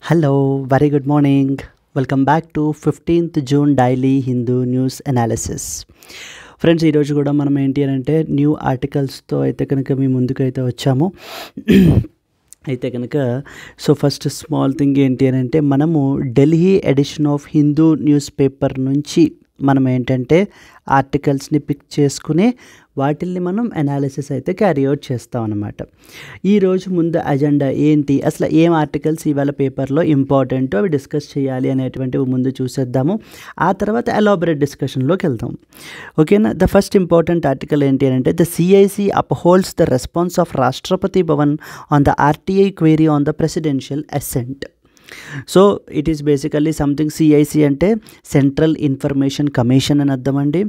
Hello, very good morning. Welcome back to 15th June Daily Hindu News Analysis. Friends, ఈరోజు కూడా మనం ఏంటి అని అంటే న్యూ ఆర్టికల్స్తో అయితే కనుక మీ ముందుకైతే వచ్చాము. అయితే కనుక ఫస్ట్ స్మాల్ థింగ్ ఏంటి అని అంటే మనము Delhi edition of Hindu newspaper నుంచి మనం ఏంటంటే ఆర్టికల్స్ని పిక్ చేసుకుని వాటిల్ని మనం అనాలిసిస్ అయితే క్యారీ అవుట్ చేస్తాం అన్నమాట. ఈరోజు ముందు అజెండా ఏంటి, అసలు ఏం ఆర్టికల్స్ ఇవాళ పేపర్లో ఇంపార్టెంట్ అవి డిస్కస్ చేయాలి అనేటువంటివి ముందు చూసేద్దాము. ఆ తర్వాత ఎలాబరేట్ డిస్కషన్లోకి వెళ్దాం. ఓకేనా. ద ఫస్ట్ ఇంపార్టెంట్ ఆర్టికల్ ఏంటి అని అంటే the CIC upholds the response of Rashtrapati Bhavan on the RTI query on the presidential assent. So it is basically something. CIC అంటే సెంట్రల్ ఇన్ఫర్మేషన్ కమిషన్ అని అర్థం అండి.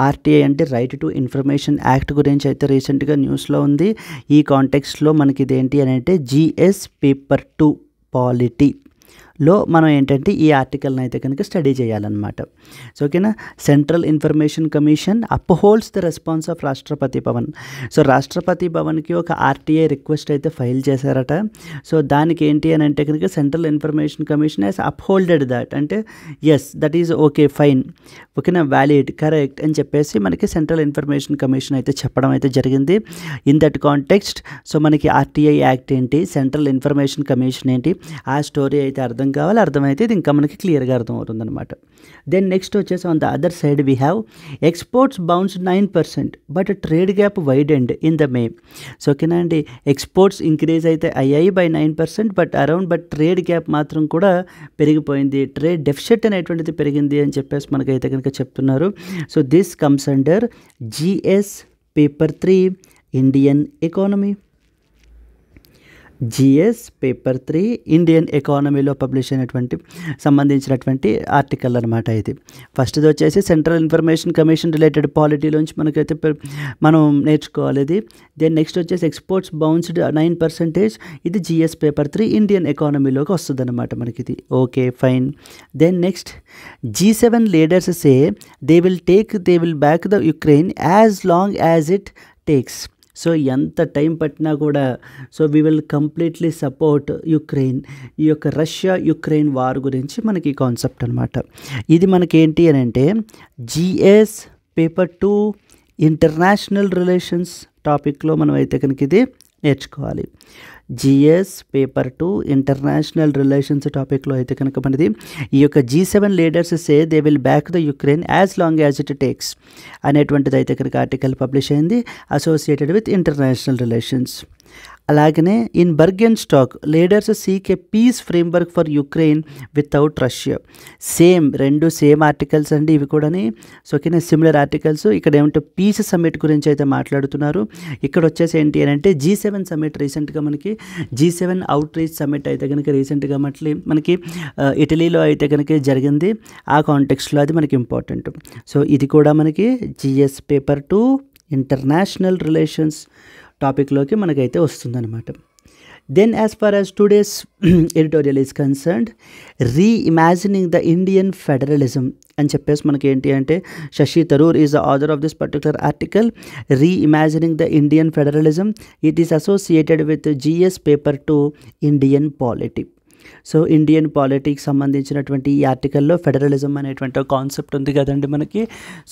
ఆర్టీఐ అంటే రైట్ టు ఇన్ఫర్మేషన్ యాక్ట్ గురించి అయితే రీసెంట్గా న్యూస్లో ఉంది. ఈ కాంటెక్స్ట్లో మనకి ఇదేంటి అని అంటే జిఎస్ పేపర్ 2 పాలిటీలో మనం ఏంటంటే ఈ ఆర్టికల్ని అయితే కనుక స్టడీ చేయాలన్నమాట. సో ఓకేనా. Central information commission upholds the response of Rashtrapati Bhavan. So Rashtrapati భవన్కి ఒక ఆర్టీఐ రిక్వెస్ట్ అయితే ఫైల్ చేశారట. సో దానికి ఏంటి అని అంటే కనుక central information commission has upholded that, అంటే yes that is okay fine, ఓకేనా, వ్యాలిడ్, కరెక్ట్ అని చెప్పేసి మనకి సెంట్రల్ ఇన్ఫర్మేషన్ కమిషన్ అయితే చెప్పడం అయితే జరిగింది. ఇన్ దట్ కాంటెక్స్ట్ సో మనకి ఆర్టీఐ యాక్ట్ ఏంటి, సెంట్రల్ ఇన్ఫర్మేషన్ కమిషన్ ఏంటి, ఆ స్టోరీ అయితే అర్థం కావాలి. అర్థమైతే ఇది ఇంకా మనకి క్లియర్గా అర్థమవుతుంది అనమాట. దెన్ నెక్స్ట్ వచ్చేసి on the other side we have exports bounced 9% but trade gap widened in the May. So ఓకేనా అండి, ఎక్స్పోర్ట్స్ ఇంక్రీజ్ అయితే అయ్యాయి బై 9%, బట్ ట్రేడ్ గ్యాప్ మాత్రం కూడా పెరిగిపోయింది. ట్రేడ్ డెఫిసిట్ అనేటువంటిది పెరిగింది అని చెప్పేసి మనకైతే కనుక చెప్తున్నారు. So this comes under GS paper 3 Indian economy. GS paper 3 Indian ఎకానమీలో పబ్లిష్ అయినటువంటి సంబంధించినటువంటి ఆర్టికల్ అనమాట ఇది. ఫస్ట్ది వచ్చేసి సెంట్రల్ ఇన్ఫర్మేషన్ కమిషన్ రిలేటెడ్ పాలిటీలోంచి మనకైతే మనం నేర్చుకోవాలి ఇది. దెన్ నెక్స్ట్ వచ్చేసి ఎక్స్పోర్ట్స్ బౌన్స్డ్ 9%, ఇది జిఎస్ పేపర్ 3 ఇండియన్ ఎకానమీలోకి వస్తుంది అనమాట మనకి ఇది. Okay fine. Then next G7 leaders say they will back the Ukraine as long as it takes. So ఎంత టైం పట్టినా కూడా so we will completely support Ukraine. ఈ యొక్క రష్యా యుక్రెయిన్ వార్ గురించి మనకి కాన్సెప్ట్ అనమాట. ఇది మనకేంటి అని అంటే జిఎస్ పేపర్ 2 ఇంటర్నేషనల్ రిలేషన్స్ టాపిక్లో మనం అయితే కనుక ఇది నేర్చుకోవాలి. జిఎస్ పేపర్ 2 ఇంటర్నేషనల్ రిలేషన్స్ టాపిక్లో అయితే కనుక మనది ఈ యొక్క G7 leaders say they will back the Ukraine as long as it takes అనేటువంటిది అయితే కనుక ఆర్టికల్ పబ్లిష్ అయింది అసోసియేటెడ్ విత్ ఇంటర్నేషనల్ రిలేషన్స్. అలాగనే in Burgenstock leaders seek a peace framework for Ukraine without Russia. రెండు same articles అండి ఇవి కూడాని. So ఓకేనా, సిమిలర్ ఆర్టికల్స్. ఇక్కడ ఏమంటే పీస్ సమ్మిట్ గురించి అయితే మాట్లాడుతున్నారు. ఇక్కడ వచ్చేసి ఏంటి అని అంటే G7 సమ్మిట్ రీసెంట్గా మనకి G7 అవుట్ రీచ్ సమ్మిట్ అయితే కనుక రీసెంట్గా మనకి ఇటలీలో అయితే కనుక జరిగింది. ఆ కాంటెక్స్ట్లో అది మనకి ఇంపార్టెంట్. సో ఇది కూడా మనకి జిఎస్ పేపర్ 2 ఇంటర్నేషనల్ రిలేషన్స్ టాపిక్లోకి మనకైతే వస్తుందన్నమాట. Then as far as today's editorial is concerned reimagining the Indian federalism అని చెప్పేసి మనకి ఏంటి అంటే Shashi Tharoor is the author of this particular article. Reimagining the Indian federalism, it is associated with GS paper 2 Indian polity. So Indian politics సంబంధించినటువంటి ఈ ఆర్టికల్లో federalism అనేటువంటి ఒక కాన్సెప్ట్ ఉంది కదండి మనకి.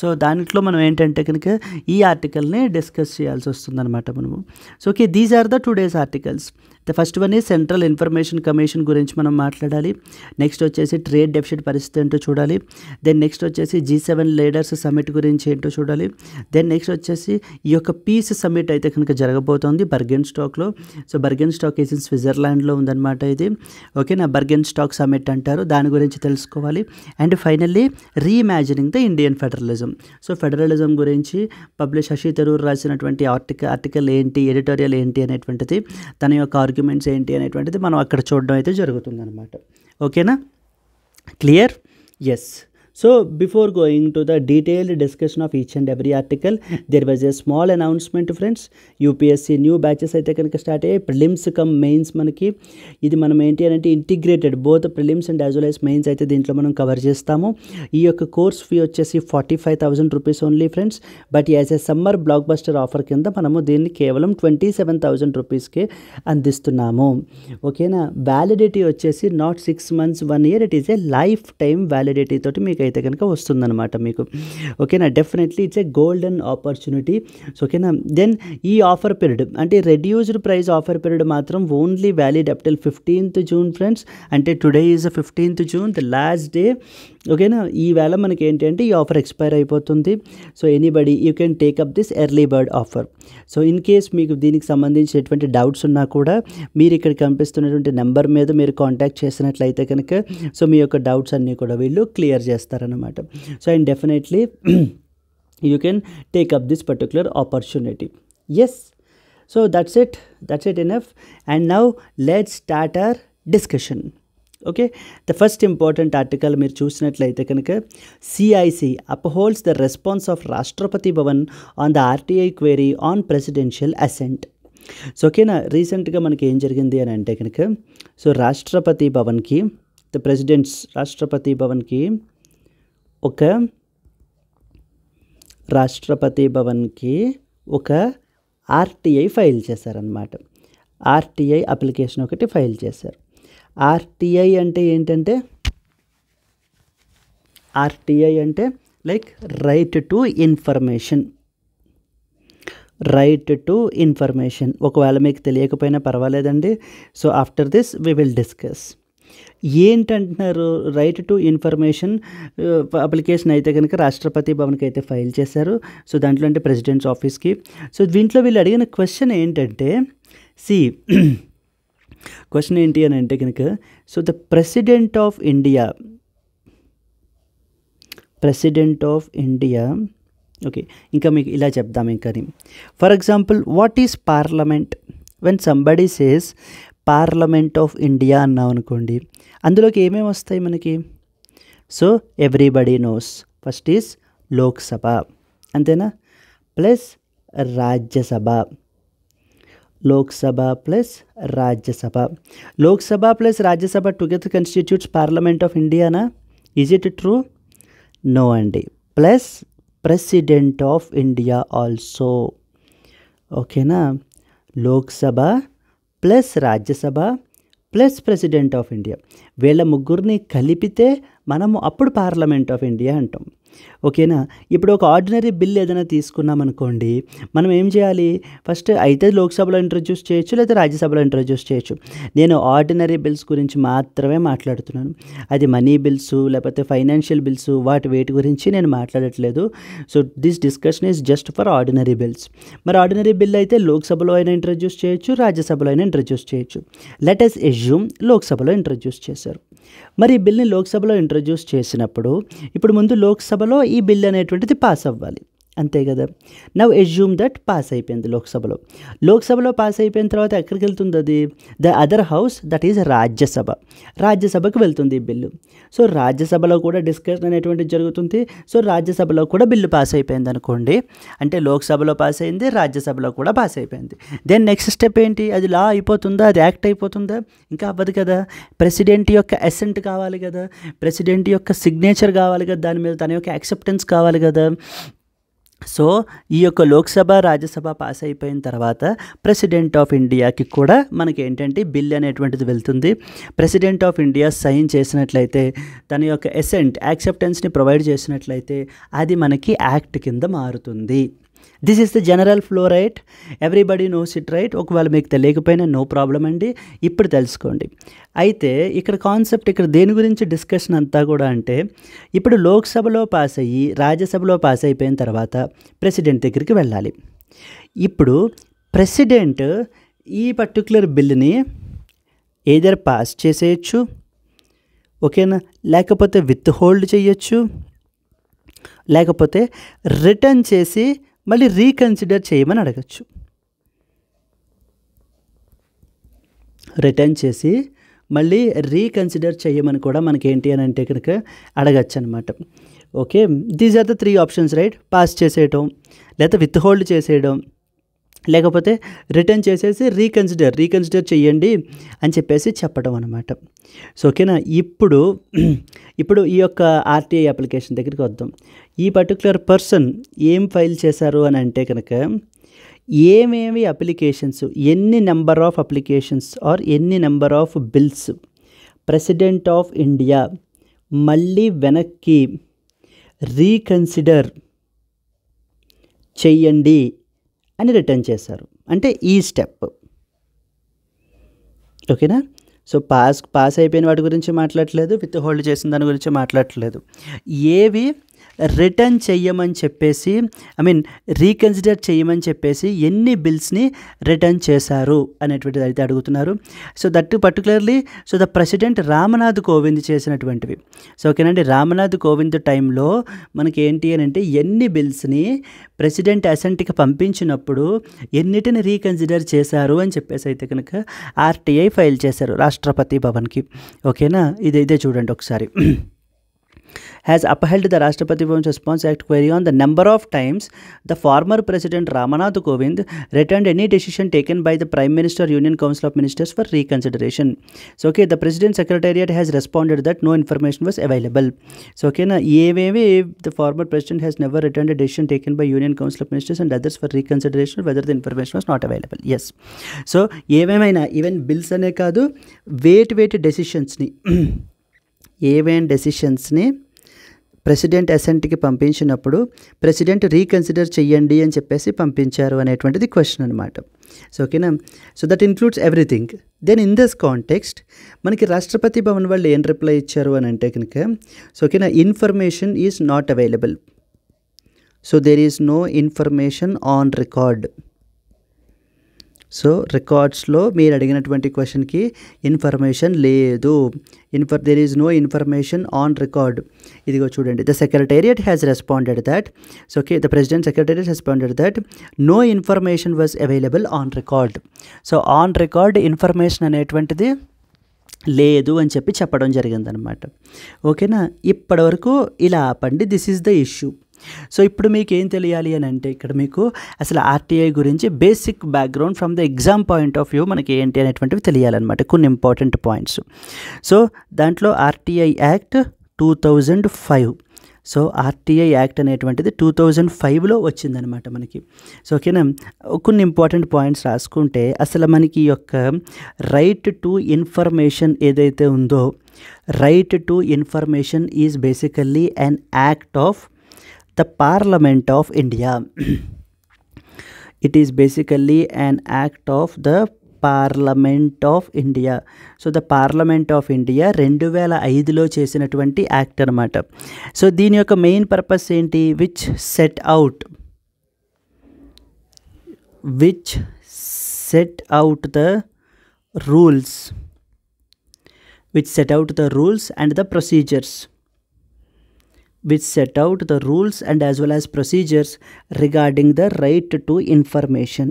సో దాంట్లో మనం ఏంటంటే కనుక ఈ ఆర్టికల్ని డిస్కస్ చేయాల్సి వస్తుందన్నమాట మనము. So okay, these are the today's articles. The first one ఈ సెంట్రల్ ఇన్ఫర్మేషన్ కమిషన్ గురించి మనం మాట్లాడాలి. నెక్స్ట్ వచ్చేసి ట్రేడ్ డెఫిసిట్ పరిస్థితి ఏంటో చూడాలి. దెన్ నెక్స్ట్ వచ్చేసి G7 లీడర్స్ సమ్మిట్ గురించి ఏంటో చూడాలి. దెన్ నెక్స్ట్ వచ్చేసి ఈ యొక్క పీస్ సమ్మిట్ అయితే కనుక జరగబోతోంది బర్గెన్ స్టాక్లో. So Bergen stock is in స్విట్జర్లాండ్లో ఉందన్నమాట ఇది. ఓకేనా, బర్గెన్ స్టాక్ సమ్మిట్ అంటారు, దాని గురించి తెలుసుకోవాలి. And finally reimagining the Indian federalism. So federalism గురించి శశి థరూర్ రాసినటువంటి ఆర్టికల్ ఏంటి, ఎడిటోరియల్ ఏంటి అనేటువంటిది, తన యొక్క ఆర్గ్యుమెంట్స్ ఏంటి అనేటువంటిది మనం అక్కడ చూడడం అయితే జరుగుతుందన్నమాట. ఓకేనా, clear? Yes. So before going to the detailed discussion of each and every article, there was a small announcement friends. UPSC new batches అయితే కనుక స్టార్ట్ అయ్యాయి. ప్రిలిమ్స్ కమ్ మెయిన్స్ మనకి ఇది మనం ఏంటి అంటే integrated both prelims and as well as mains అయితే దీంట్లో మనం కవర్ చేస్తాము. ఈ యొక్క కోర్స్ ఫీ వచ్చేసి 45,000 rupees only friends. But as a summer block buster offer కింద మనము దీన్ని కేవలం 27,000 రూపీస్కే అందిస్తున్నాము. ఓకేనా. వ్యాలిడిటీ వచ్చేసి not 6 months 1 year, it is a life time validity తోటి మీకు అయితే కనుక వస్తుందన్నమాట మీకు. ఓకేనా. Definitely it's a golden opportunity. So ఓకేనా. దెన్ ఈ ఆఫర్ పీరియడ్ అంటే రెడ్యూస్డ్ ప్రైస్ ఆఫర్ పీరియడ్ మాత్రం only valid up till 15th June friends. అంటే today is 15th June, the last day. ఓకేనా. ఈ వేళ మనకి ఏంటి అంటే ఈ ఆఫర్ ఎక్స్పైర్ అయిపోతుంది. So anybody you can take up this early bird offer. So in case మీకు దీనికి సంబంధించినటువంటి డౌట్స్ ఉన్నా కూడా మీరు ఇక్కడ కనిపిస్తున్నటువంటి నెంబర్ మీద మీరు కాంటాక్ట్ చేసినట్లయితే కనుక సో మీ యొక్క డౌట్స్ అన్నీ కూడా వీళ్ళు క్లియర్ చేస్తారనమాట. So and definitely you can take up this particular opportunity. Yes, so that's it enough. And now let's start our discussion. Okay, the first important article మీరు చూసినట్లయితే కనుక CIC upholds the response of Rashtrapati Bhavan on the RTI query on presidential assent. So ఓకేనా. రీసెంట్గా మనకి ఏం జరిగింది అని అంటే కనుక సో రాష్ట్రపతి భవన్కి ఒక ఆర్టీఐ ఫైల్ చేశారనమాట. ఆర్టీఐ అప్లికేషన్ ఒకటి ఫైల్ చేశారు. ఆర్టీఐ అంటే ఏంటంటే లైక్ రైట్ టు ఇన్ఫర్మేషన్. ఒకవేళ మీకు తెలియకపోయినా పర్వాలేదండి. So after this we will discuss. ఏంటంటున్నారు, రైట్ టు ఇన్ఫర్మేషన్ అప్లికేషన్ అయితే కనుక రాష్ట్రపతి భవన్కి అయితే ఫైల్ చేశారు. సో దాంట్లో అంటే ప్రెసిడెంట్స్ ఆఫీస్కి. సో దీంట్లో వీళ్ళు అడిగిన క్వశ్చన్ ఏంటంటే క్వశ్చన్ ఏంటి అని అంటే కనుక so the president of India okay, ఇంకా మీకు ఇలా చెప్దాం. ఇంకా for example what is parliament? When somebody says parliament of India అన్నాం అనుకోండి, అందులోకి ఏమేమి వస్తాయి మనకి? So everybody knows first is Lok Sabha, అంతేనా, plus Rajya Sabha. Lok Sabha plus Rajya Sabha together constitutes parliament of ఇండియానా? Is it true? నో అండి. Plus president of India also. ఓకేనా. Lok Sabha plus Rajya Sabha plus president of India, వీళ్ళ ముగ్గురిని కలిపితే మనము అప్పుడు పార్లమెంట్ ఆఫ్ ఇండియా అంటాం. ఓకేనా. ఇప్పుడు ఒక ఆర్డినరీ బిల్ ఏదైనా తీసుకున్నాం అనుకోండి, మనం ఏం చేయాలి? ఫస్ట్ అయితే లోక్సభలో ఇంట్రడ్యూస్ చేయొచ్చు, లేదా రాజ్యసభలో ఇంట్రడ్యూస్ చేయొచ్చు. నేను ఆర్డినరీ బిల్స్ గురించి మాత్రమే మాట్లాడుతున్నాను. అది మనీ బిల్స్ లేకపోతే ఫైనాన్షియల్ బిల్స్ వేటి గురించి నేను మాట్లాడట్లేదు. So this discussion is just for ordinary bills. మరి ఆర్డినరీ బిల్ అయితే లోక్సభలో అయినా ఇంట్రడ్యూస్ చేయొచ్చు, రాజ్యసభలో అయినా ఇంట్రడ్యూస్ చేయొచ్చు. లెట్ us assume లోక్సభలో ఇంట్రడ్యూస్ చేశారు. మరి ఈ బిల్ని లోక్సభలో ఇంట్రడ్యూస్ చేసినప్పుడు ఇప్పుడు ముందు లోక్సభలో ఈ బిల్ అనేటువంటిది పాస్ అవ్వాలి, అంతే కదా. నవ్ ఎజ్యూమ్ దట్ పాస్ అయిపోయింది లోక్సభలో పాస్ అయిపోయిన తర్వాత ఎక్కడికి వెళ్తుంది అది? The other house, that is రాజ్యసభకు వెళ్తుంది ఈ బిల్లు. సో రాజ్యసభలో కూడా డిస్కషన్ అనేటువంటిది జరుగుతుంది. సో రాజ్యసభలో కూడా బిల్లు పాస్ అయిపోయింది అనుకోండి, అంటే లోక్సభలో పాస్ అయింది, రాజ్యసభలో కూడా పాస్ అయిపోయింది. దెన్ నెక్స్ట్ స్టెప్ ఏంటి? అది లా అయిపోతుందా? అది యాక్ట్ అయిపోతుందా? ఇంకా అవ్వదు కదా. ప్రెసిడెంట్ యొక్క అసెంట్ కావాలి కదా, ప్రెసిడెంట్ యొక్క సిగ్నేచర్ కావాలి కదా, దాని మీద తన యొక్క యాక్సెప్టెన్స్ కావాలి కదా. సో ఈ యొక్క లోక్సభ రాజ్యసభ పాస్ అయిపోయిన తర్వాత ప్రెసిడెంట్ ఆఫ్ ఇండియాకి కూడా మనకి ఏంటంటే బిల్ అనేటువంటిది వెళ్తుంది. ప్రెసిడెంట్ ఆఫ్ ఇండియా సైన్ చేసినట్లయితే, తన యొక్క అసెంట్ యాక్సెప్టెన్స్ని ప్రొవైడ్ చేసినట్లయితే అది మనకి యాక్ట్ కింద మారుతుంది. This is the general flow, right? Everybody knows it, right? ఒకవేళ మీకు తెలియకపోయినా నో ప్రాబ్లం అండి, ఇప్పుడు తెలుసుకోండి. అయితే ఇక్కడ కాన్సెప్ట్, ఇక్కడ దేని గురించి డిస్కషన్ అంతా కూడా అంటే, ఇప్పుడు లోక్సభలో పాస్ అయ్యి రాజ్యసభలో పాస్ అయిపోయిన తర్వాత ప్రెసిడెంట్ దగ్గరికి వెళ్ళాలి. ఇప్పుడు ప్రెసిడెంట్ ఈ పర్టికులర్ బిల్లుని ఏదర్ పాస్ చేసేయచ్చు, ఓకేనా, లేకపోతే విత్ హోల్డ్ చేయొచ్చు, లేకపోతే రిటర్న్ చేసి మళ్ళీ రీకన్సిడర్ చేయమని అడగచ్చు. రిటర్న్ చేసి మళ్ళీ రీకన్సిడర్ చేయమని కూడా మనకి ఏంటి అని అంటే కనుక అడగచ్చు అనమాట. Okay, these are the 3 options right. Pass చేసేయటం, లేకపోతే విత్ హోల్డ్ చేసేయడం, లేకపోతే రిటర్న్ చేసేసి రీకన్సిడర్ చెయ్యండి అని చెప్పేసి చెప్పడం అనమాట. సో ఓకేనా, ఇప్పుడు ఈ యొక్క ఆర్టీఐ అప్లికేషన్ దగ్గరికి వద్దాం. ఈ పర్టికులర్ పర్సన్ ఏం ఫైల్ చేశారు అని అంటే కనుక ఏమేమి అప్లికేషన్స్, ఎన్ని నెంబర్ ఆఫ్ అప్లికేషన్స్ ఆర్ ఎన్ని number of bills president of India మళ్ళీ వెనక్కి రీకన్సిడర్ చెయ్యండి అని రిటర్న్ చేశారు. అంటే ఈ స్టెప్. ఓకేనా, సో పాస్ అయిపోయిన వాటి గురించి మాట్లాడట్లేదు, విత్ హోల్డ్ చేసిన దాని గురించి మాట్లాడట్లేదు. ఏవి రిటర్న్ చెయ్యమని చెప్పేసి రీకన్సిడర్ చేయమని చెప్పేసి ఎన్ని బిల్స్ని రిటర్న్ చేశారు అనేటువంటిది అయితే అడుగుతున్నారు. So that particularly so the president Ram Nath Kovind చేసినటువంటివి. సో ఓకేనండి, రామ్నాథ్ కోవింద్ టైంలో మనకి ఏంటి అని అంటే ఎన్ని బిల్స్ని ప్రెసిడెంట్ అసెంట్కి పంపించినప్పుడు ఎన్నిటిని రీకన్సిడర్ చేశారు అని చెప్పేసి అయితే కనుక ఆర్టీఐ ఫైల్ చేశారు రాష్ట్రపతి భవన్కి. ఓకేనా, ఇదైతే చూడండి ఒకసారి. has upheld the Rashtrapati Bhavan's Response Act query on the number of times the former President Ramnath Kovind returned any decision taken by the Prime Minister Union Council of Ministers for reconsideration. So okay, the President's Secretariat has responded that no information was available. So okay, na the former President has never returned a decision taken by Union Council of Ministers and others for reconsideration whether the information was not available. Yes. So ఏవేమైనా even bills అనే కాదు, వేటి డెసిషన్స్ని ఏవైనా డెసిషన్స్ని president అసెంట్కి పంపించినప్పుడు president reconsider చెయ్యండి అని చెప్పేసి పంపించారు అనేటువంటిది క్వశ్చన్ అనమాట. సో ఓకేనా, so that includes everything. Then in this context మనకి రాష్ట్రపతి భవన్ వాళ్ళు ఏం రిప్లై ఇచ్చారు అని అంటే కనుక, సో ఓకేనా, information is not available. So there is no information on record. So రికార్డ్స్లో మీరు అడిగినటువంటి క్వశ్చన్కి ఇన్ఫర్మేషన్ లేదు. There is no information on record. ఇదిగో చూడండి, the secretariat has responded that. So okay, the president secretariat responded that no information was available on record. So on record information అనేటువంటిది లేదు అని చెప్పడం జరిగిందనమాట. ఓకేనా, ఇప్పటివరకు ఇలా ఆపండి. This is the issue. So ఇప్పుడు మీకు ఏం తెలియాలి అని అంటే ఇక్కడ మీకు అసలు ఆర్టీఐ గురించి basic background from the exam point of view మనకి ఏంటి అనేటువంటివి తెలియాలన్నమాట, కొన్ని ఇంపార్టెంట్ పాయింట్స్. సో దాంట్లో RTI act 2005. So RTI act అనేటువంటిది 2005లో వచ్చిందనమాట మనకి. సో ఓకేనా, కొన్ని ఇంపార్టెంట్ పాయింట్స్ రాసుకుంటే అసలు మనకి ఈ యొక్క రైట్ టు ఇన్ఫర్మేషన్ ఏదైతే ఉందో, right to information is basically an act of the Parliament of India. It is basically an act of the Parliament of India. So the Parliament of India 2005లో చేసినటువంటి act అనమాట. So దీని యొక్క main purpose ఏంటి, which set out the rules and the procedures, which set out the rules and as well as procedures regarding the right to information,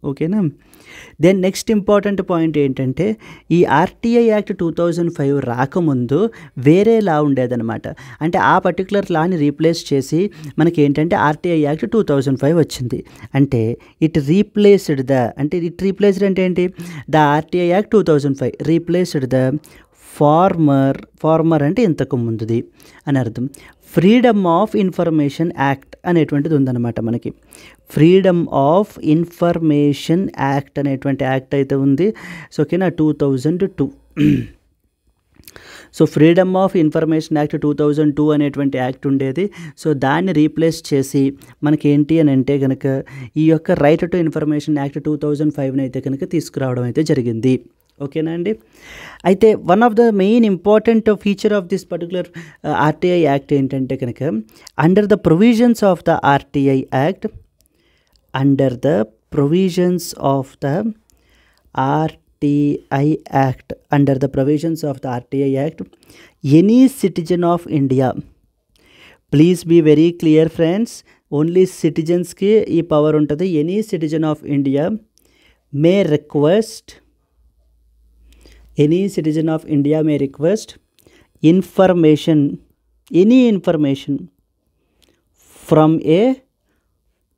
ఓకేనా. Then next important point ఏంటంటే ఈ RTI act 2005 రాకముందు వేరే లా ఉండేదన్నమాట. అంటే ఆ particular లాని replace చేసి మనకి ఏంటంటే ఆర్టీఐ యాక్ట్ 2005 వచ్చింది. అంటే ఇట్ రీప్లేస్డ్ అంటే ఏంటి, the RTI act 2005 replaced the former అంటే ఇంతకు ముందుది అని అర్థం. ఫ్రీడమ్ ఆఫ్ ఇన్ఫర్మేషన్ యాక్ట్ అనేటువంటిది ఉందన్నమాట మనకి. ఫ్రీడమ్ ఆఫ్ ఇన్ఫర్మేషన్ యాక్ట్ అనేటువంటి యాక్ట్ అయితే ఉంది. సో ఓకేనా, 2002. So freedom of information act 2002 అనేటువంటి యాక్ట్ ఉండేది. సో దాన్ని రీప్లేస్ చేసి మనకి ఏంటి అని అంటే కనుక ఈ యొక్క రైట్ టు ఇన్ఫర్మేషన్ యాక్ట్ 2005 అయితే కనుక తీసుకురావడం అయితే జరిగింది. ఓకేనా అండి. అయితే one of the main important feature of this particular RTI act ఏంటంటే కనుక under the provisions of the RTI act, any citizen of India, please be very clear friends, only సిటిజన్స్కి ఈ పవర్ ఉంటుంది. Any citizen of India may request information, any information from a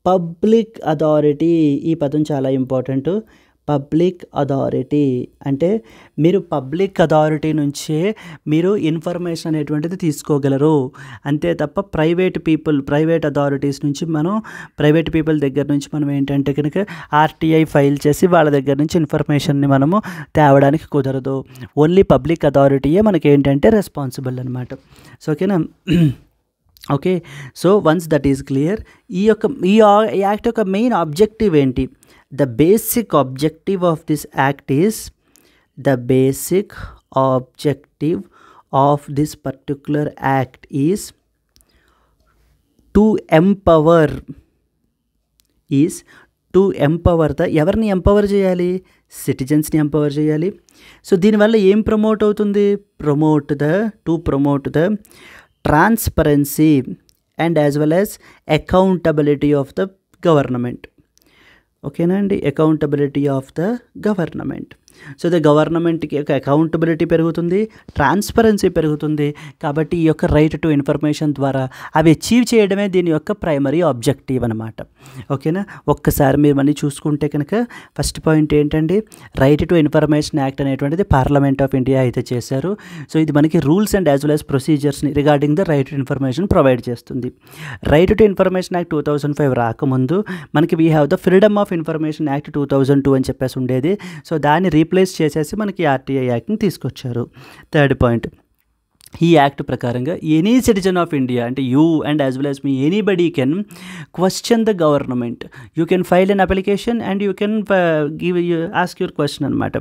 public authority. ఈ పదం చాలా important. Public authority అంటే మీరు public authority నుంచే మీరు ఇన్ఫర్మేషన్ అనేటువంటిది తీసుకోగలరు. అంతే తప్ప ప్రైవేట్ అథారిటీస్ నుంచి ప్రైవేట్ పీపుల్ దగ్గర నుంచి మనం ఏంటంటే కనుక ఆర్టీఐ ఫైల్ చేసి వాళ్ళ దగ్గర నుంచి ఇన్ఫర్మేషన్ని మనము తేవడానికి కుదరదు. ఓన్లీ పబ్లిక్ అథారిటీయే మనకి ఏంటంటే రెస్పాన్సిబుల్ అనమాట. సో ఓకేనా. Okay, so once that is clear, ఈ యాక్ట్ యొక్క మెయిన్ ఆబ్జెక్టివ్ ఏంటి? The basic objective of this act is particular act is to empower ఎవరిని ఎంపవర్ చేయాలి? సిటిజన్స్ని ఎంపవర్ చేయాలి. సో దీనివల్ల ఏం ప్రమోట్ అవుతుంది? Promote the transparency and as well as accountability of the government. ఓకేనా అండి, accountability of the government. So the గవర్నమెంట్కి యొక్క అకౌంటబిలిటీ పెరుగుతుంది, ట్రాన్స్పరెన్సీ పెరుగుతుంది. కాబట్టి ఈ యొక్క రైట్ టు ఇన్ఫర్మేషన్ ద్వారా అవి అచీవ్ చేయడమే దీని యొక్క ప్రైమరీ ఆబ్జెక్టివ్ అనమాట. ఓకేనా. ఒక్కసారి మీరు మళ్ళీ చూసుకుంటే కనుక ఫస్ట్ పాయింట్ ఏంటండి, రైట్ టు ఇన్ఫర్మేషన్ యాక్ట్ అనేటువంటిది పార్లమెంట్ ఆఫ్ ఇండియా అయితే చేశారు. సో ఇది మనకి rules and as well as ప్రొసీజర్స్ని regarding the right to information provide చేస్తుంది. రైట్ టు ఇన్ఫర్మేషన్ యాక్ట్ 2005 రాకముందు మనకి we have the freedom of information act 2002 అని చెప్పేసి ఉండేది. సో దాన్ని రీప్లేస్ చేసేసి మనకి ఆర్టీఐ యాక్ట్ని తీసుకొచ్చారు. థర్డ్ పాయింట్, ఈ యాక్ట్ ప్రకారంగా ఎనీ సిటిజన్ ఆఫ్ ఇండియా అంటే you and as well as me anybody can question the government. You can file an application and you can ask your question అనమాట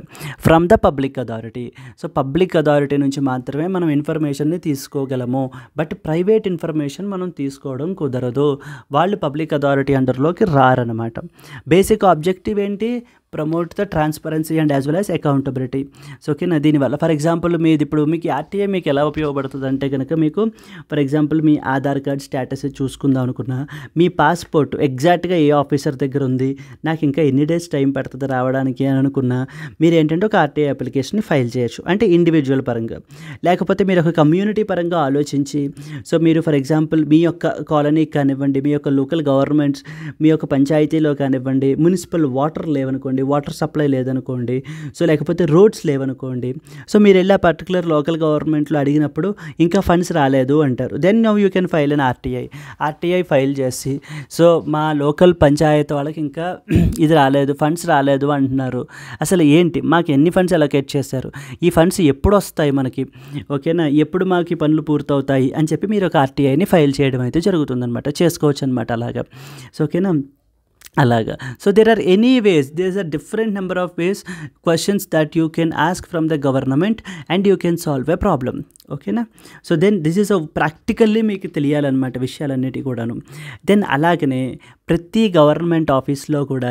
from the public authority. So public authority నుంచి మాత్రమే మనం ఇన్ఫర్మేషన్ని తీసుకోగలము. But private information మనం తీసుకోవడం కుదరదు. వాళ్ళు public authority అండర్లోకి రారనమాట. Basic objective ఏంటి? Promote the transparency and as well as accountability. So ఓకేనా. దీనివల్ల ఫర్ ఎగ్జాంపుల్ ఇప్పుడు మీకు ఆర్టీఐ మీకు ఎలా ఉపయోగపడుతుంది అంటే కనుక మీకు for example me Aadhaar card status చూసుకుందాం అనుకున్నా, మీ పాస్పోర్ట్ ఎగ్జాక్ట్గా ఏ ఆఫీసర్ దగ్గర ఉంది, నాకు ఇంకా ఎన్ని డేస్ టైం పడుతుంది రావడానికి అని అనుకున్నా, మీరు ఏంటంటే ఒక ఆర్టీఐ అప్లికేషన్ని ఫైల్ చేయొచ్చు. అంటే ఇండివిజువల్ పరంగా, లేకపోతే మీరు ఒక కమ్యూనిటీ పరంగా ఆలోచించి, సో మీరు ఫర్ ఎగ్జాంపుల్ మీ యొక్క కాలనీకి కానివ్వండి, మీ యొక్క లోకల్ గవర్నమెంట్స్, మీ యొక్క పంచాయతీలో కానివ్వండి, మున్సిపల్ వాటర్ లేవనుకోండి, వాటర్ సప్లై లేదనుకోండి, సో లేకపోతే రోడ్స్ లేవనుకోండి, సో మీరు వెళ్ళి ఆ పర్టికులర్ లోకల్ గవర్నమెంట్లో అడిగినప్పుడు ఇంకా ఫండ్స్ రాలేదు అంటారు. Then now you can file an RTI file చేసి, సో మా లోకల్ పంచాయతీ వాళ్ళకి ఇంకా ఇది రాలేదు, ఫండ్స్ రాలేదు అంటున్నారు. అసలు ఏంటి, మాకు ఎన్ని ఫండ్స్ అలొకేట్ చేశారు, ఈ ఫండ్స్ ఎప్పుడు వస్తాయి మనకి, ఓకేనా, ఎప్పుడు మాకు ఈ పనులు పూర్తవుతాయి అని చెప్పి మీరు ఒక ఆర్టీఐని ఫైల్ చేయడం అయితే జరుగుతుందన్నమాట. చేసుకోవచ్చు అనమాట అలాగా. సో ఓకేనా, అలాగా. So there are a different number of ways, questions that you can ask from the government and you can solve a problem. ఓకేనా. So then this is practically మీకు తెలియాలన్నమాట విషయాలన్నిటి కూడాను. దెన్ అలాగనే ప్రతి గవర్నమెంట్ ఆఫీస్లో కూడా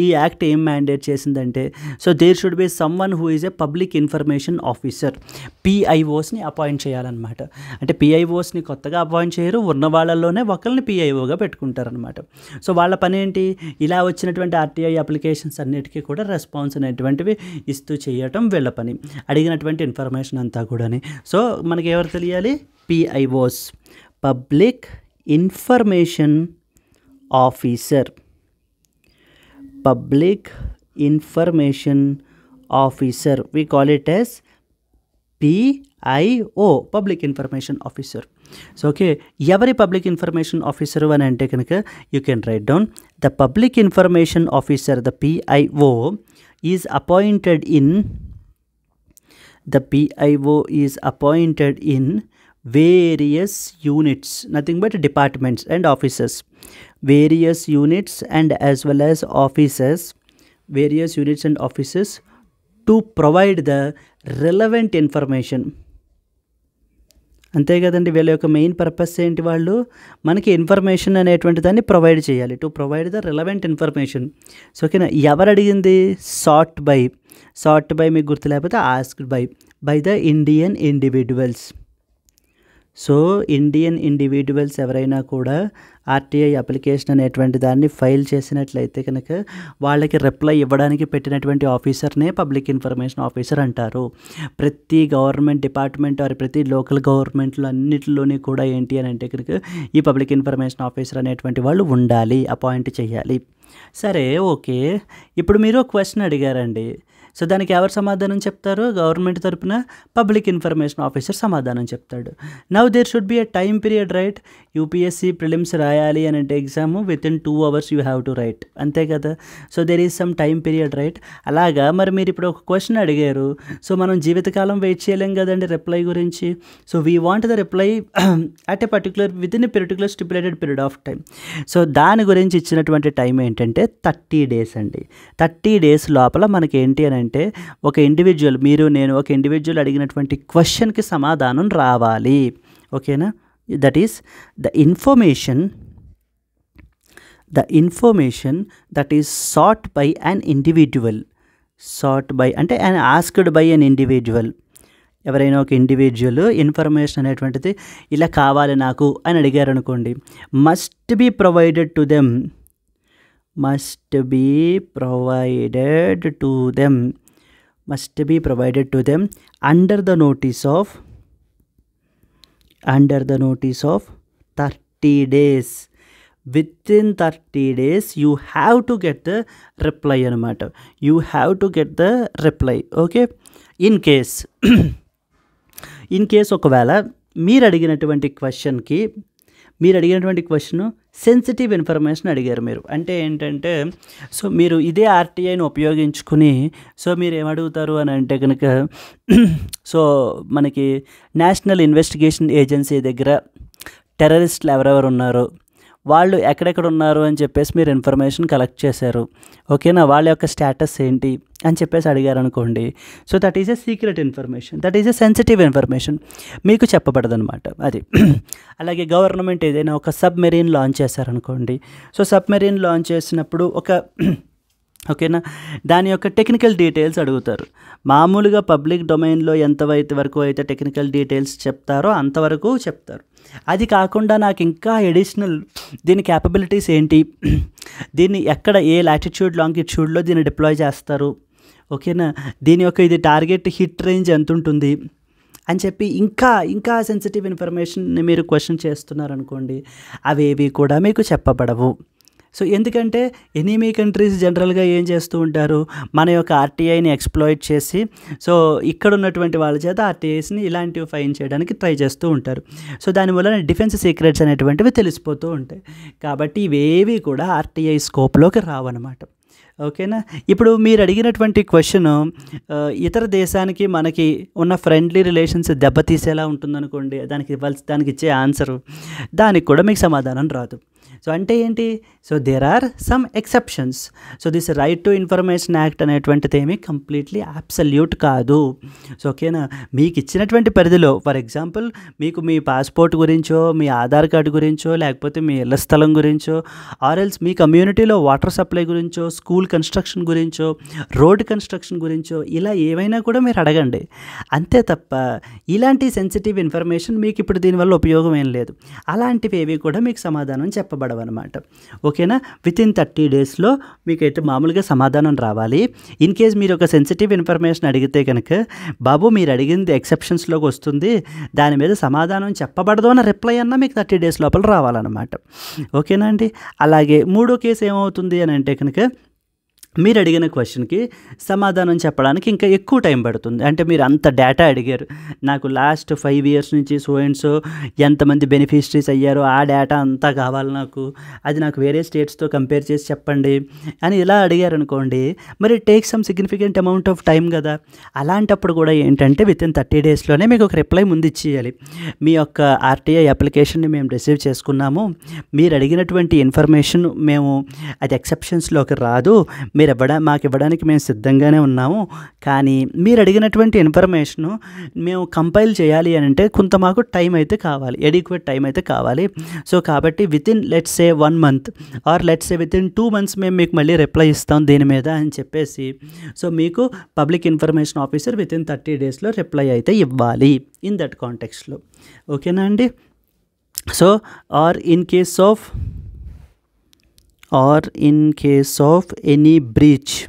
ఈ యాక్ట్ ఏం మ్యాండేట్ చేసిందంటే, so there should be someone who is a public information officer, పిఐఓస్ని అపాయింట్ చేయాలన్నమాట. అంటే పిఐఓస్ని కొత్తగా అపాయింట్ చేయరు, ఉన్న వాళ్ళల్లోనే ఒకరిని పిఐఓగా పెట్టుకుంటారనమాట. సో వాళ్ళ పని ఏంటి, ఇలా వచ్చినటువంటి ఆర్టీఐ అప్లికేషన్స్ అన్నిటికీ కూడా రెస్పాన్స్ అనేటువంటివి ఇస్తూ చేయటం వీళ్ళ పని, అడిగినటువంటి ఇన్ఫర్మేషన్ అంతా కూడాని. సో మనకి ఎవరు తెలియాలి, పిఐఓస్, public information officer, public information officer, we call it as PIO, public information officer. So okay, ఎవరి పబ్లిక్ ఇన్ఫర్మేషన్ ఆఫీసరు అని అంటే కనుక you can write down the public information officer, the PIO is appointed in various units, nothing but departments and offices, various units and as well as offices, various units and offices to provide the relevant information. అంతే కదండి, వీళ్ళ యొక్క main purpose ఏంటి, వాళ్ళు మనకి information అనేటువంటి దాన్ని provide చేయాలి, to provide the relevant information. So ఓకేనా, ఎవరు అడిగింది, సార్ట్ బై మీకు గుర్తు లేకపోతే asked by the Indian individuals. So Indian individuals ఎవరైనా కూడా ఆర్టీఐ అప్లికేషన్ అనేటువంటి దాన్ని ఫైల్ చేసినట్లయితే కనుక వాళ్ళకి రిప్లై ఇవ్వడానికి పెట్టినటువంటి ఆఫీసర్నే పబ్లిక్ ఇన్ఫర్మేషన్ ఆఫీసర్ అంటారు. ప్రతి గవర్నమెంట్ డిపార్ట్మెంట్ ఆర్ ప్రతి లోకల్ గవర్నమెంట్లో అన్నిటిలోని కూడా ఏంటి అని అంటే కనుక ఈ పబ్లిక్ ఇన్ఫర్మేషన్ ఆఫీసర్ అనేటువంటి వాళ్ళు ఉండాలి, అపాయింట్ చేయాలి. సరే, ఓకే. ఇప్పుడు మీరు క్వశ్చన్ అడిగారండి. సో దానికి ఎవరు సమాధానం చెప్తారు? గవర్నమెంట్ తరపున పబ్లిక్ ఇన్ఫర్మేషన్ ఆఫీసర్ సమాధానం చెప్తాడు. Now there should be a time period, right? UPSC prelims రాయాలి అని అంటే exam within 2 hours you have to write, అంతే కదా? So there is some time period, right? అలాగా మరి మీరు ఇప్పుడు ఒక క్వశ్చన్ అడిగారు. సో మనం జీవితకాలం వెయిట్ చేయలేం కదండి రిప్లై గురించి. So we want the reply at a particular within a particular stipulated period of time. So దాని గురించి ఇచ్చినటువంటి టైం ఏంటంటే 30 days అండి. 30 days లోపల మనకి ఏంటి అని అంటే ఒక ఇండివిజువల్, మీరు నేను ఒక ఇండివిజువల్ అడిగినటువంటి క్వశ్చన్కి సమాధానం రావాలి. ఓకేనా? That is the information that is sought by an individual. sought by అంటే and asked by an individual. ఎవరైనా ఒక ఇండివిజువల్ ఇన్ఫర్మేషన్ అనేటువంటిది ఇలా కావాలి నాకు అని అడిగారు అనుకోండి, must be provided to them under the notice of 30 days. Within 30 days you have to get the reply అనమాట. ఓకే. ఇన్ కేస్ ఒకవేళ మీరు అడిగినటువంటి క్వశ్చన్ సెన్సిటివ్ ఇన్ఫర్మేషన్ అడిగారు మీరు. అంటే ఏంటంటే, సో మీరు ఇదే ఆర్టీఐని ఉపయోగించుకుని సో మీరు ఏమడుగుతారు అని అంటే కనుక, సో మనకి నేషనల్ ఇన్వెస్టిగేషన్ ఏజెన్సీ దగ్గర టెర్రరిస్టులు ఎవరెవరు ఉన్నారో వాళ్ళు ఎక్కడెక్కడ ఉన్నారు అని చెప్పేసి మీరు ఇన్ఫర్మేషన్ కలెక్ట్ చేశారు. ఓకేనా? వాళ్ళ యొక్క స్టేటస్ ఏంటి అని చెప్పేసి అడిగారు అనుకోండి. So that is a secret information, that is a sensitive information, మీకు చెప్పబడదనమాట అది. అలాగే గవర్నమెంట్ ఏదైనా ఒక సబ్మెరీన్ లాంచ్ చేశారనుకోండి. సో సబ్మెరీన్ లాంచ్ చేసినప్పుడు ఓకేనా, దాని యొక్క టెక్నికల్ డీటెయిల్స్ అడుగుతారు. మామూలుగా పబ్లిక్ డొమైన్లో వరకు అయితే టెక్నికల్ డీటెయిల్స్ చెప్తారో అంతవరకు చెప్తారు. అది కాకుండా నాకు ఇంకా అడిషనల్ దీని క్యాపబిలిటీస్ ఏంటి, దీన్ని ఎక్కడ ఏ లాటిట్యూడ్ లాంగిట్యూడ్లో దీన్ని డిప్లాయ్ చేస్తారు, ఓకేనా, దీని యొక్క ఇది టార్గెట్ హిట్ రేంజ్ ఎంత ఉంటుంది అని చెప్పి ఇంకా సెన్సిటివ్ ఇన్ఫర్మేషన్ని మీరు క్వశ్చన్ చేస్తున్నారనుకోండి, అవేవి కూడా మీకు చెప్పబడవు. సో ఎందుకంటే ఎనిమీ కంట్రీస్ జనరల్గా ఏం చేస్తూ ఉంటారు, మన యొక్క ఆర్టీఐని ఎక్స్ప్లాయిట్ చేసి సో ఇక్కడ ఉన్నటువంటి వాళ్ళ చేత ఆర్టీఐస్ని ఇలాంటివి ఫైన్ చేయడానికి ట్రై చేస్తూ ఉంటారు. సో దానివల్ల డిఫెన్స్ సీక్రెట్స్ అనేటువంటివి తెలిసిపోతూ ఉంటాయి. కాబట్టి ఇవేవి కూడా ఆర్టీఐ స్కోప్లోకి రావన్నమాట. ఓకేనా? ఇప్పుడు మీరు అడిగినటువంటి క్వశ్చన్ ఇతర దేశానికి మనకి ఉన్న ఫ్రెండ్లీ రిలేషన్స్ దెబ్బతీసేలా ఉంటుందనుకోండి, దానికి ఇచ్చే ఆన్సరు దానికి కూడా మీకు సమాధానం రాదు. సో అంటే ఏంటి? So there are some exceptions. So this right to information act అనేటువంటిది ఏమీ కంప్లీట్లీ అబ్సల్యూట్ కాదు. సో ఓకేనా, మీకు ఇచ్చినటువంటి పరిధిలో ఫర్ ఎగ్జాంపుల్ మీకు మీ పాస్పోర్ట్ గురించో, మీ ఆధార్ కార్డు గురించో, లేకపోతే మీ ఇళ్ల స్థలం గురించో, ఆర్ఎల్స్ మీ కమ్యూనిటీలో వాటర్ సప్లై గురించో, స్కూల్ కన్స్ట్రక్షన్ గురించో, రోడ్ కన్స్ట్రక్షన్ గురించో, ఇలా ఏమైనా కూడా మీరు అడగండి. అంతే తప్ప ఇలాంటి సెన్సిటివ్ ఇన్ఫర్మేషన్ మీకు ఇప్పుడు దీనివల్ల ఉపయోగం ఏం లేదు. అలాంటివి ఏవి కూడా మీకు సమాధానం చెప్పబడవన్నమాట. ఓకేనా? వితిన్ 30 daysలో మీకైతే మామూలుగా సమాధానం రావాలి. ఇన్ కేస్ మీరు ఒక సెన్సిటివ్ ఇన్ఫర్మేషన్ అడిగితే కనుక, బాబు మీరు అడిగింది ఎక్సెప్షన్స్లోకి వస్తుంది, దాని మీద సమాధానం చెప్పబడదు అన్న రిప్లై అన్నా మీకు 30 days లోపల రావాలన్నమాట. ఓకేనా అండి? అలాగే మూడో కేసు ఏమవుతుంది అని అంటే కనుక, మీరు అడిగిన క్వశ్చన్కి సమాధానం చెప్పడానికి ఇంకా ఎక్కువ టైం పడుతుంది. అంటే మీరు అంత డేటా అడిగారు, నాకు లాస్ట్ 5 years నుంచి సో అండ్ సో ఎంతమంది బెనిఫిషరీస్ అయ్యారో ఆ డేటా అంతా కావాలి నాకు, అది నాకు వేరే స్టేట్స్తో కంపేర్ చేసి చెప్పండి అని ఇలా అడిగారు అనుకోండి, మరి take some significant amount of time కదా. అలాంటప్పుడు కూడా ఏంటంటే వితిన్ 30 daysలోనే మీకు ఒక రిప్లై ముందు ఇచ్చేయాలి. మీ యొక్క ఆర్టీఐ అప్లికేషన్ని మేము రిసీవ్ చేసుకున్నాము, మీరు అడిగినటువంటి ఇన్ఫర్మేషన్ మేము అది ఎక్సెప్షన్స్లోకి రాదు, మాకు ఇవ్వడానికి మేము సిద్ధంగానే ఉన్నాము, కానీ మీరు అడిగినటువంటి ఇన్ఫర్మేషను మేము కంపైల్ చేయాలి అని అంటే కొంత మాకు టైం అయితే కావాలి, ఎడిక్వేట్ టైం అయితే కావాలి. సో కాబట్టి within let's say 1 month are let's say within 2 months మేము మీకు మళ్ళీ రిప్లై ఇస్తాం దీని మీద అని చెప్పేసి, సో మీకు పబ్లిక్ ఇన్ఫర్మేషన్ ఆఫీసర్ వితిన్ 30 daysలో రిప్లై అయితే ఇవ్వాలి ఇన్ దట్ కాంటెక్స్ట్లో. ఓకేనా అండి? So or in case of or in case of any breach,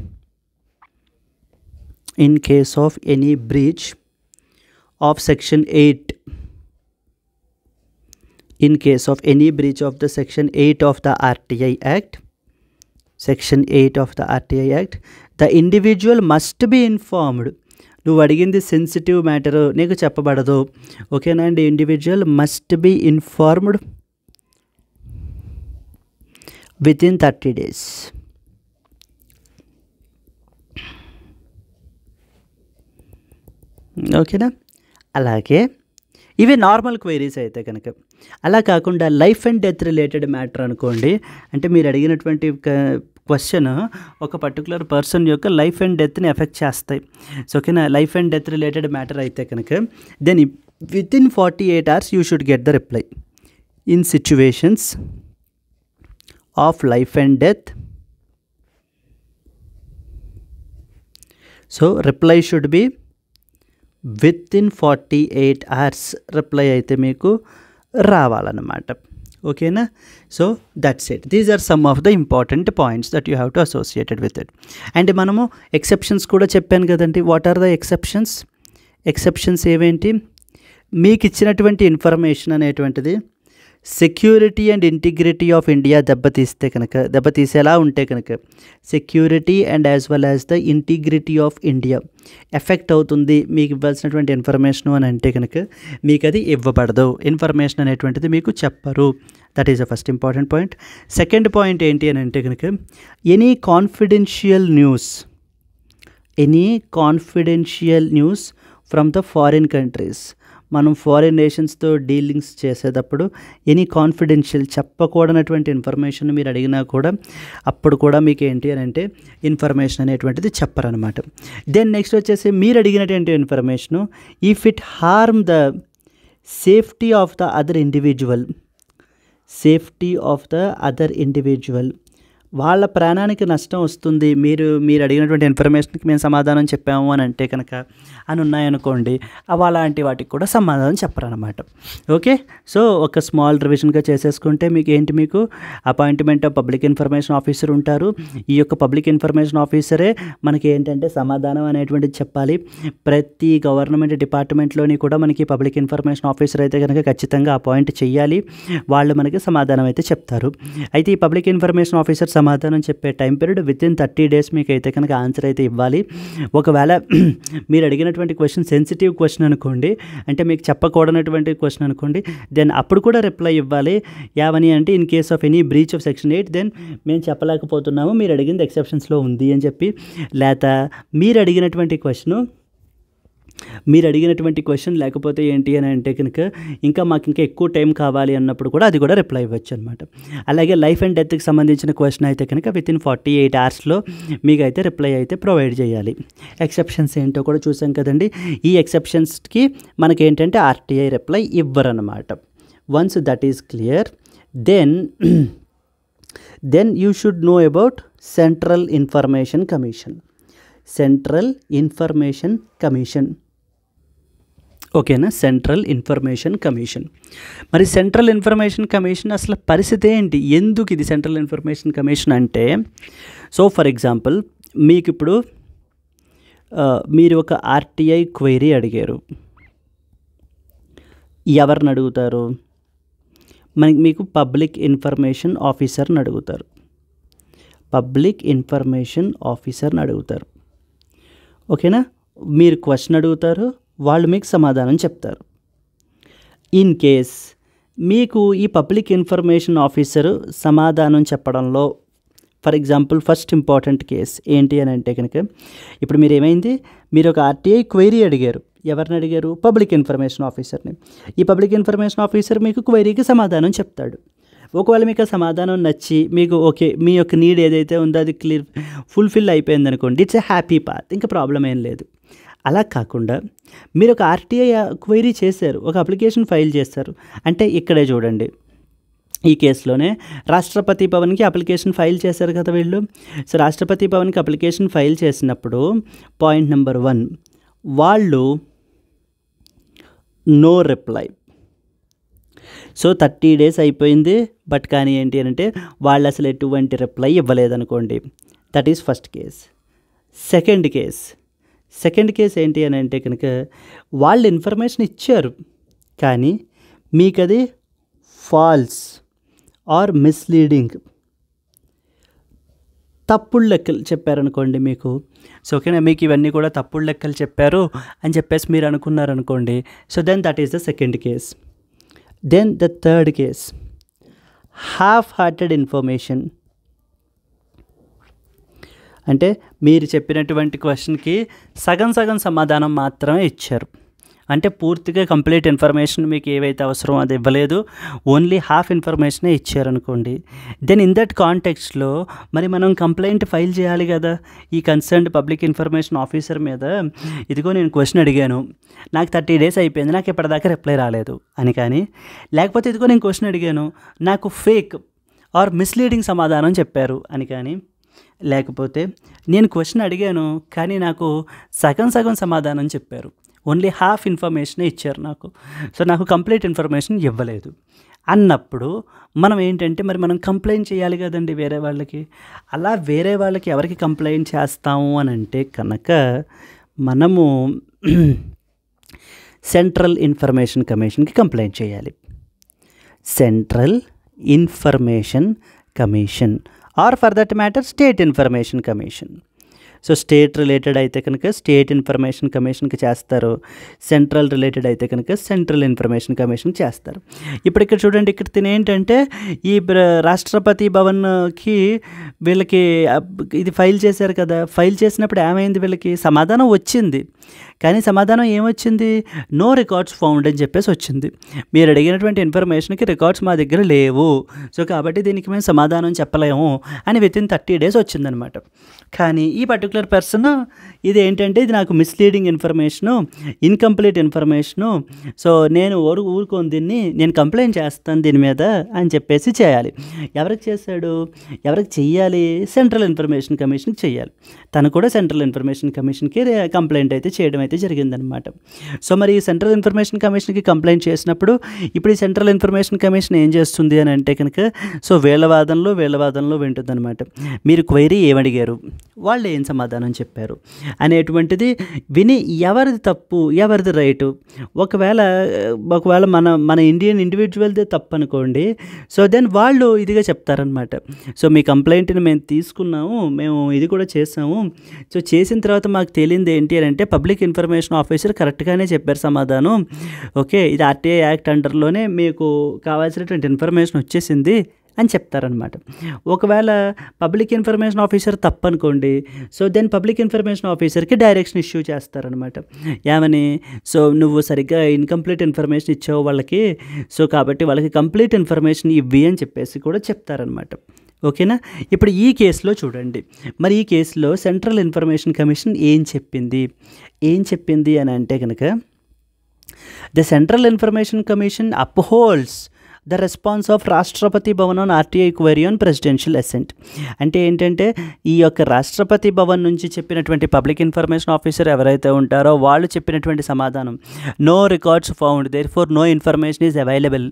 in case of any breach of section 8, in case of any breach of the section 8 of the RTI Act, section 8 of the RTI Act, the individual must be informed. నువ్వు అడిగింది sensitive matter, నీకు చెప్పబడదు. ఓకేనా అండి. Individual must be informed with in 30 days. ఓకేనా. అలాగే ఇవి normal queries అయితే కనుక. అలా కాకుండా life and death related matter అనుకోండి, అంటే మీరు అడిగినటువంటి క్వశ్చన్ ఒక పర్టికులర్ పర్సన్ యొక్క లైఫ్ అండ్ డెత్ని ఎఫెక్ట్ చేస్తాయి. సో ఓకేనా, life and death related matter అయితే కనుక then within 48 hours you should get the reply. In situations of life and death, so reply should be within 48 hours reply అయితే మీకు రావాలన్నమాట. ఓకేనా. So that's it. These are some of the important points that you have to associated with it. And మనము exceptions కూడా చెప్పాను కదండి. What are the exceptions? Exceptions ఏవేంటి? మీకు ఇచ్చినటువంటి ఇన్ఫర్మేషన్ అనేటువంటిది security and integrity of India దెబ్బతీసేలా ఉంటే కనుక, security and as well as the integrity of India effect అవుతుంది మీకు ఇవ్వాల్సినటువంటి ఇన్ఫర్మేషన్ అని అంటే కనుక మీకు అది ఇవ్వబడదు. ఇన్ఫర్మేషన్ అనేటువంటిది మీకు చెప్పరు. That is the first important point. Second point ఏంటి అని అంటే కనుక any confidential news from the foreign countries. మనం ఫారిన్ నేషన్స్తో డీలింగ్స్ చేసేటప్పుడు ఎనీ కాన్ఫిడెన్షియల్ చెప్పకూడనటువంటి ఇన్ఫర్మేషన్ మీరు అడిగినా కూడా అప్పుడు కూడా మీకు ఏంటి అని అంటే ఇన్ఫర్మేషన్ అనేటువంటిది చెప్పరనమాట. దెన్ నెక్స్ట్ వచ్చేసి మీరు అడిగినటువంటి information if it harm the safety of the other individual, వాళ్ళ ప్రాణానికి నష్టం వస్తుంది, మీరు అడిగినటువంటి ఇన్ఫర్మేషన్కి మేము సమాధానం చెప్పాము అని అంటే కనుక అని ఉన్నాయనుకోండి, అలాంటి వాటికి కూడా సమాధానం చెప్పరనమాట. ఓకే. సో ఒక స్మాల్ రివిజన్గా చేసేసుకుంటే మీకు appointment of public information officer ఉంటారు. ఈ యొక్క పబ్లిక్ ఇన్ఫర్మేషన్ ఆఫీసరే మనకి ఏంటంటే సమాధానం అనేటువంటిది చెప్పాలి. ప్రతి గవర్నమెంట్ డిపార్ట్మెంట్లోని కూడా మనకి పబ్లిక్ ఇన్ఫర్మేషన్ ఆఫీసర్ అయితే కనుక ఖచ్చితంగా అపాయింట్ చేయాలి. వాళ్ళు మనకి సమాధానం అయితే చెప్తారు. అయితే ఈ పబ్లిక్ ఇన్ఫర్మేషన్ ఆఫీసర్ సమాధానం చెప్పే time period with in 30 days మీకు అయితే కనుక ఆన్సర్ అయితే ఇవ్వాలి. ఒకవేళ మీరు అడిగినటువంటి క్వశ్చన్ సెన్సిటివ్ క్వశ్చన్ అనుకోండి, అంటే మీకు చెప్పకూడనటువంటి క్వశ్చన్ అనుకోండి, దెన్ అప్పుడు కూడా రిప్లై ఇవ్వాలి. యావని అంటే in case of any breach of section 8 then మేము చెప్పలేకపోతున్నాము, మీరు అడిగింది ఎక్సెప్షన్స్లో ఉంది అని చెప్పి, లేదా మీరు అడిగినటువంటి క్వశ్చన్ లేకపోతే ఏంటి అని అంటే కనుక మాకు ఇంకా ఎక్కువ టైం కావాలి అన్నప్పుడు కూడా అది కూడా రిప్లై ఇవ్వచ్చు అనమాట. అలాగే లైఫ్ అండ్ డెత్కి సంబంధించిన క్వశ్చన్ అయితే కనుక విత్ ఇన్ 48 hours మీకు అయితే రిప్లై అయితే ప్రొవైడ్ చేయాలి. ఎక్సెప్షన్స్ ఏంటో కూడా చూసాం కదండి. ఈ ఎక్సెప్షన్స్కి మనకి ఏంటంటే ఆర్టీఐ రిప్లై ఇవ్వరన్నమాట. Once that is clear then you should know about central information commission. ఓకేనా. Central information commission. మరి సెంట్రల్ ఇన్ఫర్మేషన్ కమిషన్ అసలు పరిస్థితి ఏంటి? ఎందుకు ఇది సెంట్రల్ ఇన్ఫర్మేషన్ కమిషన్ అంటే, సో ఫర్ ఎగ్జాంపుల్ మీకు ఇప్పుడు మీరు ఒక ఆర్టీఐ క్వైరీ అడిగారు. ఎవరిని అడుగుతారు? మీకు పబ్లిక్ ఇన్ఫర్మేషన్ ఆఫీసర్ని అడుగుతారు. ఓకేనా. మీరు క్వశ్చన్ అడుగుతారు, వాళ్ళు మీకు సమాధానం చెప్తారు. ఇన్ కేస్ మీకు ఈ పబ్లిక్ ఇన్ఫర్మేషన్ ఆఫీసరు సమాధానం చెప్పడంలో for example first important case ఏంటి అని అంటే కనుక ఇప్పుడు మీరు ఒక ఆర్టీఐ క్వైరీ అడిగారు. ఎవరిని అడిగారు? పబ్లిక్ ఇన్ఫర్మేషన్ ఆఫీసర్ని. ఈ పబ్లిక్ ఇన్ఫర్మేషన్ ఆఫీసర్ మీకు క్వైరీకి సమాధానం చెప్తాడు. ఒకవేళ మీకు ఆ సమాధానం నచ్చి మీకు ఓకే మీ యొక్క నీడ్ ఏదైతే ఉందో అది ఫుల్ఫిల్ అయిపోయింది అనుకోండి, ఇట్స్ ఎ హ్యాపీ పాత్, ఇంకా ప్రాబ్లం ఏం లేదు. అలా కాకుండా మీరు ఒక ఆర్టీఐ క్వైరీ చేశారు, ఒక అప్లికేషన్ ఫైల్ చేస్తారు అంటే ఇక్కడే చూడండి, ఈ కేసులోనే రాష్ట్రపతి భవన్కి అప్లికేషన్ ఫైల్ చేశారు కదా వీళ్ళు. సో రాష్ట్రపతి భవన్కి అప్లికేషన్ ఫైల్ చేసినప్పుడు పాయింట్ నెంబర్ 1 వాళ్ళు నో రిప్లై. సో 30 days అయిపోయింది, బట్ కానీ ఏంటి అంటే వాళ్ళు అసలు ఎటువంటి రిప్లై ఇవ్వలేదనుకోండి. That is first case. Second case ఏంటి అని అంటే కనుక వాళ్ళు ఇన్ఫర్మేషన్ ఇచ్చారు, కానీ మీకు అది ఫాల్స్ ఆర్ మిస్లీడింగ్, తప్పుడు లెక్కలు చెప్పారనుకోండి మీకు. సో ఓకేనా, మీకు ఇవన్నీ కూడా తప్పుడు లెక్కలు చెప్పారు అని చెప్పేసి మీరు అనుకున్నారనుకోండి. So then that is the second case. Then the third case, half hearted information. అంటే మీరు చెప్పినటువంటి క్వశ్చన్కి సగం సమాధానం మాత్రమే ఇచ్చారు. అంటే పూర్తిగా కంప్లీట్ ఇన్ఫర్మేషన్ మీకు ఏవైతే అవసరమో అది ఇవ్వలేదు, ఓన్లీ హాఫ్ ఇన్ఫర్మేషనే ఇచ్చారనుకోండి. దెన్ ఇన్ దట్ కాంటెక్స్ట్లో మరి మనం కంప్లైంట్ ఫైల్ చేయాలి కదా ఈ కన్సర్న్డ్ పబ్లిక్ ఇన్ఫర్మేషన్ ఆఫీసర్ మీద. ఇదిగో నేను క్వశ్చన్ అడిగాను, నాకు 30 days అయిపోయింది, నాకు ఇప్పటిదాకా రిప్లై రాలేదు అని. కానీ లేకపోతే ఇదిగో నేను క్వశ్చన్ అడిగాను, నాకు ఫేక్ ఆర్ మిస్లీడింగ్ సమాధానం చెప్పారు అని. కానీ లేకపోతే నేను క్వశ్చన్ అడిగాను కానీ నాకు సగం సమాధానం చెప్పారు, ఓన్లీ హాఫ్ ఇన్ఫర్మేషనే ఇచ్చారు నాకు, సో నాకు కంప్లీట్ ఇన్ఫర్మేషన్ ఇవ్వలేదు అన్నప్పుడు మనం ఏంటంటే మరి మనం కంప్లైంట్ చేయాలి కదండి వేరే వాళ్ళకి. అలా వేరే వాళ్ళకి ఎవరికి కంప్లైంట్ చేస్తాము అని అంటే కనుక మనము సెంట్రల్ ఇన్ఫర్మేషన్ కమిషన్కి కంప్లైంట్ చేయాలి. Central information commission or for that matter state information commission. So state related అయితే కనుక స్టేట్ ఇన్ఫర్మేషన్ కమిషన్కి చేస్తారు, సెంట్రల్ రిలేటెడ్ అయితే కనుక సెంట్రల్ ఇన్ఫర్మేషన్ కమిషన్కి చేస్తారు. ఇప్పుడు ఇక్కడ చూడండి, ఇక్కడ తినేంటంటే ఈ రాష్ట్రపతి భవన్కి వీళ్ళకి ఇది ఫైల్ చేశారు కదా, ఫైల్ చేసినప్పుడు ఏమైంది, వీళ్ళకి సమాధానం వచ్చింది, కానీ సమాధానం ఏమొచ్చింది, నో రికార్డ్స్ ఫౌండ్ అని చెప్పేసి వచ్చింది. మీరు అడిగినటువంటి ఇన్ఫర్మేషన్కి రికార్డ్స్ మా దగ్గర లేవు, సో కాబట్టి దీనికి మేము సమాధానం చెప్పలేము అని వితిన్ 30 days వచ్చిందనమాట. కానీ ఈ పర్టికులర్ పర్సన్ ఇది ఏంటంటే ఇది నాకు misleading information, incomplete information, so నేను ఊరుకొని దీన్ని నేను కంప్లైంట్ చేస్తాను దీని మీద అని చెప్పేసి చేయాలి. ఎవరికి చేశాడు, ఎవరికి చెయ్యాలి, సెంట్రల్ ఇన్ఫర్మేషన్ కమిషన్కి చెయ్యాలి. తను కూడా సెంట్రల్ ఇన్ఫర్మేషన్ కమిషన్కి కంప్లైంట్ అయితే చేయడం అయితే జరిగిందనమాట. సో మరి ఈ సెంట్రల్ ఇన్ఫర్మేషన్ కమిషన్కి కంప్లైంట్ చేసినప్పుడు ఇప్పుడు ఈ సెంట్రల్ ఇన్ఫర్మేషన్ కమిషన్ ఏం చేస్తుంది అని అంటే కనుక సో వీళ్ళ వాదనలో వింటుందన్నమాట. మీరు క్వైరీ ఏమడిగారు, వాళ్ళు ఏం సమాధానం చెప్పారు అనేటువంటిది విని ఎవరిది తప్పు ఎవరిది రైటు. ఒకవేళ మన ఇండియన్ ఇండివిజువల్దే తప్పు అనుకోండి, సో దెన్ వాళ్ళు ఇదిగా చెప్తారనమాట, సో మీ కంప్లైంట్ని మేము తీసుకున్నాము, మేము ఇది కూడా చేసాము, సో చేసిన తర్వాత మాకు తేలింది ఏంటి అని అంటే పబ్లిక్ ఇన్ఫర్మేషన్ ఆఫీసర్ కరెక్ట్గానే చెప్పారు సమాధానం, ఓకే ఇది ఆర్టీఐ యాక్ట్ అండర్లోనే మీకు కావాల్సినటువంటి ఇన్ఫర్మేషన్ వచ్చేసింది అని చెప్తారనమాట. ఒకవేళ పబ్లిక్ ఇన్ఫర్మేషన్ ఆఫీసర్ తప్పనుకోండి, సో దెన్ పబ్లిక్ ఇన్ఫర్మేషన్ ఆఫీసర్కి డైరెక్షన్ ఇష్యూ చేస్తారనమాట. ఏమని, సో నువ్వు సరిగ్గా ఇన్కంప్లీట్ ఇన్ఫర్మేషన్ ఇచ్చావు వాళ్ళకి, సో కాబట్టి వాళ్ళకి కంప్లీట్ ఇన్ఫర్మేషన్ ఇవ్వి అని చెప్పేసి కూడా చెప్తారనమాట. ఓకేనా. ఇప్పుడు ఈ కేసులో చూడండి, మరి ఈ కేసులో సెంట్రల్ ఇన్ఫర్మేషన్ కమిషన్ ఏం చెప్పింది అని అంటే కనుక the central information commission upholds the response of Rashtrapati Bhavan on RTI query on presidential assent. అంటే ఏంటంటే ఈ యొక్క రాష్ట్రపతి భవన్ నుంచి చెప్పినటువంటి పబ్లిక్ ఇన్ఫర్మేషన్ ఆఫీసర్ ఎవరైతే ఉంటారో వాళ్ళు చెప్పినటువంటి సమాధానం no records found therefore no information is available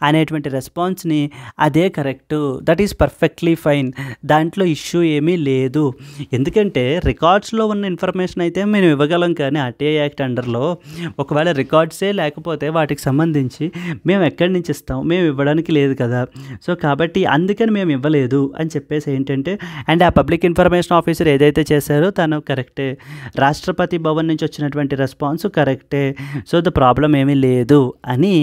అనేటువంటి రెస్పాన్స్ని అదే correct, that is perfectly fine, దాంట్లో ఇష్యూ ఏమీ లేదు. ఎందుకంటే రికార్డ్స్లో ఉన్న ఇన్ఫర్మేషన్ అయితే మేము ఇవ్వగలం, కానీ ఆర్టీఐ యాక్ట్ అండర్లో ఒకవేళ రికార్డ్సే లేకపోతే వాటికి సంబంధించి మేము ఎక్కడి నుంచి ఇస్తాం, మేము ఇవ్వడానికి లేదు కదా, సో కాబట్టి అందుకని మేము ఇవ్వలేదు అని చెప్పేసి ఏంటంటే అండ్ ఆ పబ్లిక్ ఇన్ఫర్మేషన్ ఆఫీసర్ ఏదైతే చేశారో తను కరెక్టే, రాష్ట్రపతి భవన్ నుంచి వచ్చినటువంటి రెస్పాన్స్ కరెక్టే, సో ద ప్రాబ్లం ఏమీ లేదు అని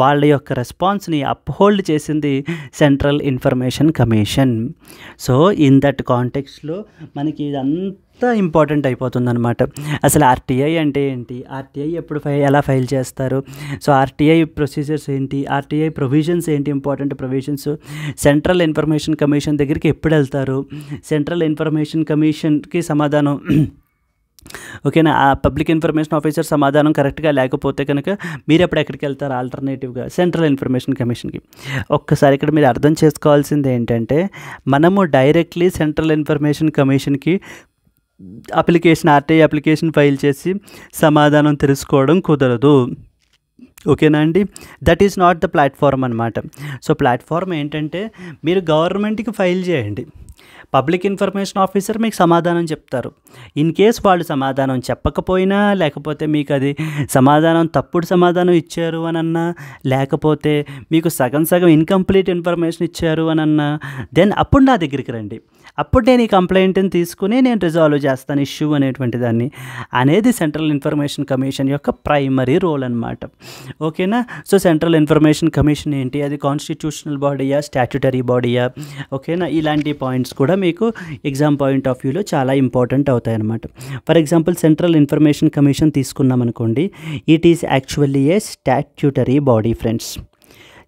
వాళ్ళ యొక్క రెస్పాన్స్ని అప్హోల్డ్ చేసింది central information commission. So in that కాంటెక్స్ట్లో మనకి ఇదంతా ఇంపార్టెంట్ అయిపోతుందన్నమాట. అసలు ఆర్టీఐ అంటే ఏంటి, ఆర్టీఐ ఎప్పుడు ఎలా ఫైల్ చేస్తారు, సో ఆర్టీఐ ప్రొసీజర్స్ ఏంటి, ఆర్టీఐ ప్రొవిజన్స్ ఏంటి, important provisions, central information commission దగ్గరికి ఎప్పుడు వెళ్తారు, సెంట్రల్ ఇన్ఫర్మేషన్ కమిషన్కి సమాధానం ఓకేనా, ఆ పబ్లిక్ ఇన్ఫర్మేషన్ ఆఫీసర్ సమాధానం కరెక్ట్గా లేకపోతే కనుక మీరు ఎప్పుడు ఎక్కడికి వెళ్తారు, ఆల్టర్నేటివ్గా సెంట్రల్ ఇన్ఫర్మేషన్ కమిషన్కి. ఒక్కసారి ఇక్కడ మీరు అర్థం చేసుకోవాల్సింది ఏంటంటే మనము డైరెక్ట్లీ సెంట్రల్ ఇన్ఫర్మేషన్ కమిషన్కి ఆర్టీఐ అప్లికేషన్ ఫైల్ చేసి సమాధానం తెలుసుకోవడం కుదరదు. ఓకేనా అండి. That is not the platform అనమాట. సో ప్లాట్ఫామ్ ఏంటంటే మీరు గవర్నమెంట్కి ఫైల్ చేయండి, పబ్లిక్ ఇన్ఫర్మేషన్ ఆఫీసర్ మీకు సమాధానం చెప్తారు. ఇన్ కేస్ వాళ్ళు సమాధానం చెప్పకపోయినా, లేకపోతే మీకు అది సమాధానం తప్పుడు సమాధానం ఇచ్చారు అని అన్నా, లేకపోతే మీకు సగం ఇన్కంప్లీట్ ఇన్ఫర్మేషన్ ఇచ్చారు అని అన్నా, దెన్ అప్పుడు నా దగ్గరికి రండి. అప్పుడు నేను ఈ కంప్లైంట్ని తీసుకుని నేను రిజాల్వ్ చేస్తాను ఇష్యూ అనేటువంటి దాన్ని అనేది సెంట్రల్ ఇన్ఫర్మేషన్ కమిషన్ యొక్క ప్రైమరీ రోల్ అనమాట. ఓకేనా. సో సెంట్రల్ ఇన్ఫర్మేషన్ కమిషన్ ఏంటి, అది కాన్స్టిట్యూషనల్ బాడీయా, స్టాట్యుటరీ బాడీయా, ఓకేనా, ఇలాంటి పాయింట్స్ కూడా మీకు ఎగ్జామ్ పాయింట్ ఆఫ్ వ్యూలో చాలా ఇంపార్టెంట్ అవుతాయి అన్నమాట. For example central information commission తీసుకున్నాం అనుకోండి, it is actually A statutory body friends.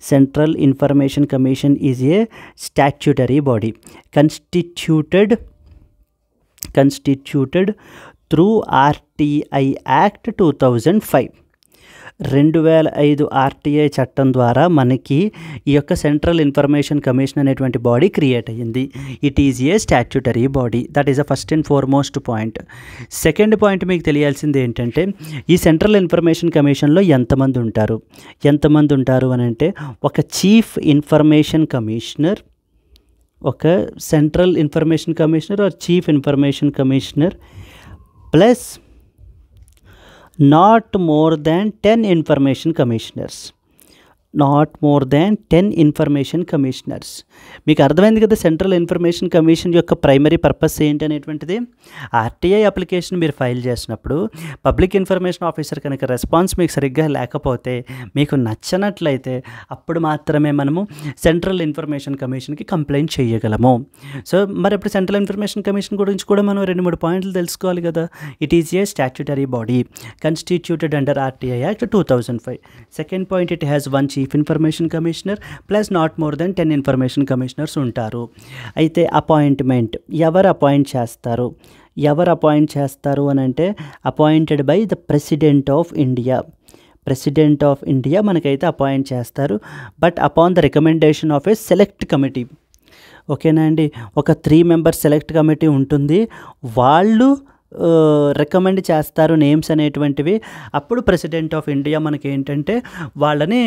Central Information Commission is a statutory body constituted through RTI Act 2005. 2005 RTI చట్టం ద్వారా మనకి ఈ యొక్క సెంట్రల్ ఇన్ఫర్మేషన్ కమిషన్ అనేటువంటి బాడీ క్రియేట్ అయ్యింది. It is a statutory body. That is a first and foremost point. Second point మీకు తెలియాల్సింది ఏంటంటే, ఈ సెంట్రల్ ఇన్ఫర్మేషన్ కమిషన్లో ఎంతమంది ఉంటారు అని అంటే, ఒక చీఫ్ ఇన్ఫర్మేషన్ కమిషనర్, ఒక central information commissioner or chief information commissioner plus not more than 10 information commissioners. మీకు అర్థమైంది కదా సెంట్రల్ ఇన్ఫర్మేషన్ కమిషన్ యొక్క ప్రైమరీ పర్పస్ ఏంటి అనేటువంటిది. ఆర్టీఐ అప్లికేషన్ మీరు ఫైల్ చేసినప్పుడు పబ్లిక్ ఇన్ఫర్మేషన్ ఆఫీసర్ కనుక రెస్పాన్స్ మీకు సరిగ్గా లేకపోతే, మీకు నచ్చనట్లయితే, అప్పుడు మాత్రమే మనము సెంట్రల్ ఇన్ఫర్మేషన్ కమిషన్కి కంప్లైంట్ చేయగలము. సో మరి ఇప్పుడు సెంట్రల్ ఇన్ఫర్మేషన్ కమిషన్ గురించి కూడా మనం 2-3 పాయింట్లు తెలుసుకోవాలి కదా. It is a statutory body constituted under RTI act 2005. Second point, it has one chief information commissioner plus not more than 10 information commissioners ఉంటారు. అయితే అపాయింట్మెంట్ ఎవరు అపాయింట్ చేస్తారు అని అంటే, appointed by the president of India మనకైతే appoint చేస్తారు. But upon the recommendation of A select committee. ఓకేనా అండి. ఒక 3 మెంబర్స్ సెలెక్ట్ కమిటీ ఉంటుంది, వాళ్ళు రికమెండ్ చేస్తారు నేమ్స్ అనేటువంటివి. అప్పుడు ప్రెసిడెంట్ ఆఫ్ ఇండియా మనకి ఏంటంటే వాళ్ళని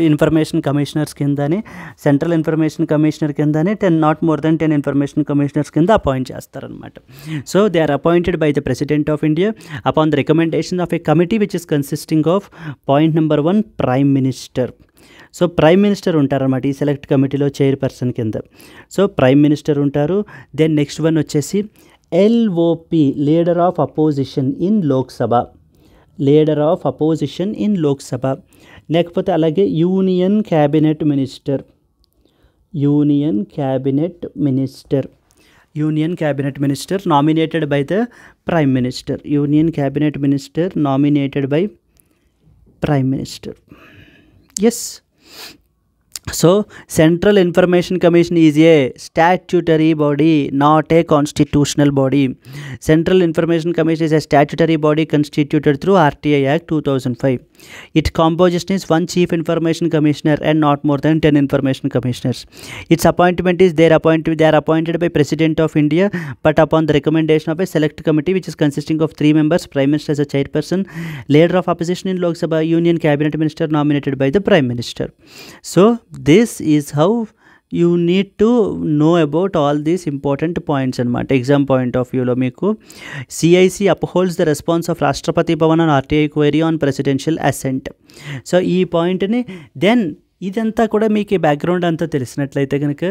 ఇన్ఫర్మేషన్ కమిషనర్స్ కిందని, సెంట్రల్ ఇన్ఫర్మేషన్ కమిషనర్ కిందని 10 ఇన్ఫర్మేషన్ కమిషనర్స్ కింద అపాయింట్ చేస్తారనమాట. So they are appointed by the president of India upon the recommendation of a committee which is consisting of point number 1 prime minister. So prime minister ఉంటారన్నమాట ఈ select కమిటీలో chairperson కింద. So prime minister ఉంటారు. Then next one వచ్చేసి LOP, leader of opposition in Lok Sabha. లేకపోతే అలాగే union cabinet minister nominated by the prime minister. Yes. So Central Information Commission is a statutory body, not a constitutional body. Central Information Commission is a statutory body constituted through RTI Act 2005. Its composition is 1 Chief Information Commissioner and not more than 10 Information Commissioners. Its appointment is they are appointed by President of India, but upon the recommendation of a select committee which is consisting of 3 members, Prime Minister as a chairperson, leader of opposition in Lok Sabha, Union Cabinet Minister nominated by the Prime Minister. So this is how you need to know about all these important points అనమాట. Exam point of వ్యూలో మీకు CIC upholds the response of Rashtrapati Bhavan on RTI query on presidential assent. So ఈ పాయింట్ని then ఇదంతా కూడా మీకు ఈ background అంతా తెలిసినట్లయితే కనుక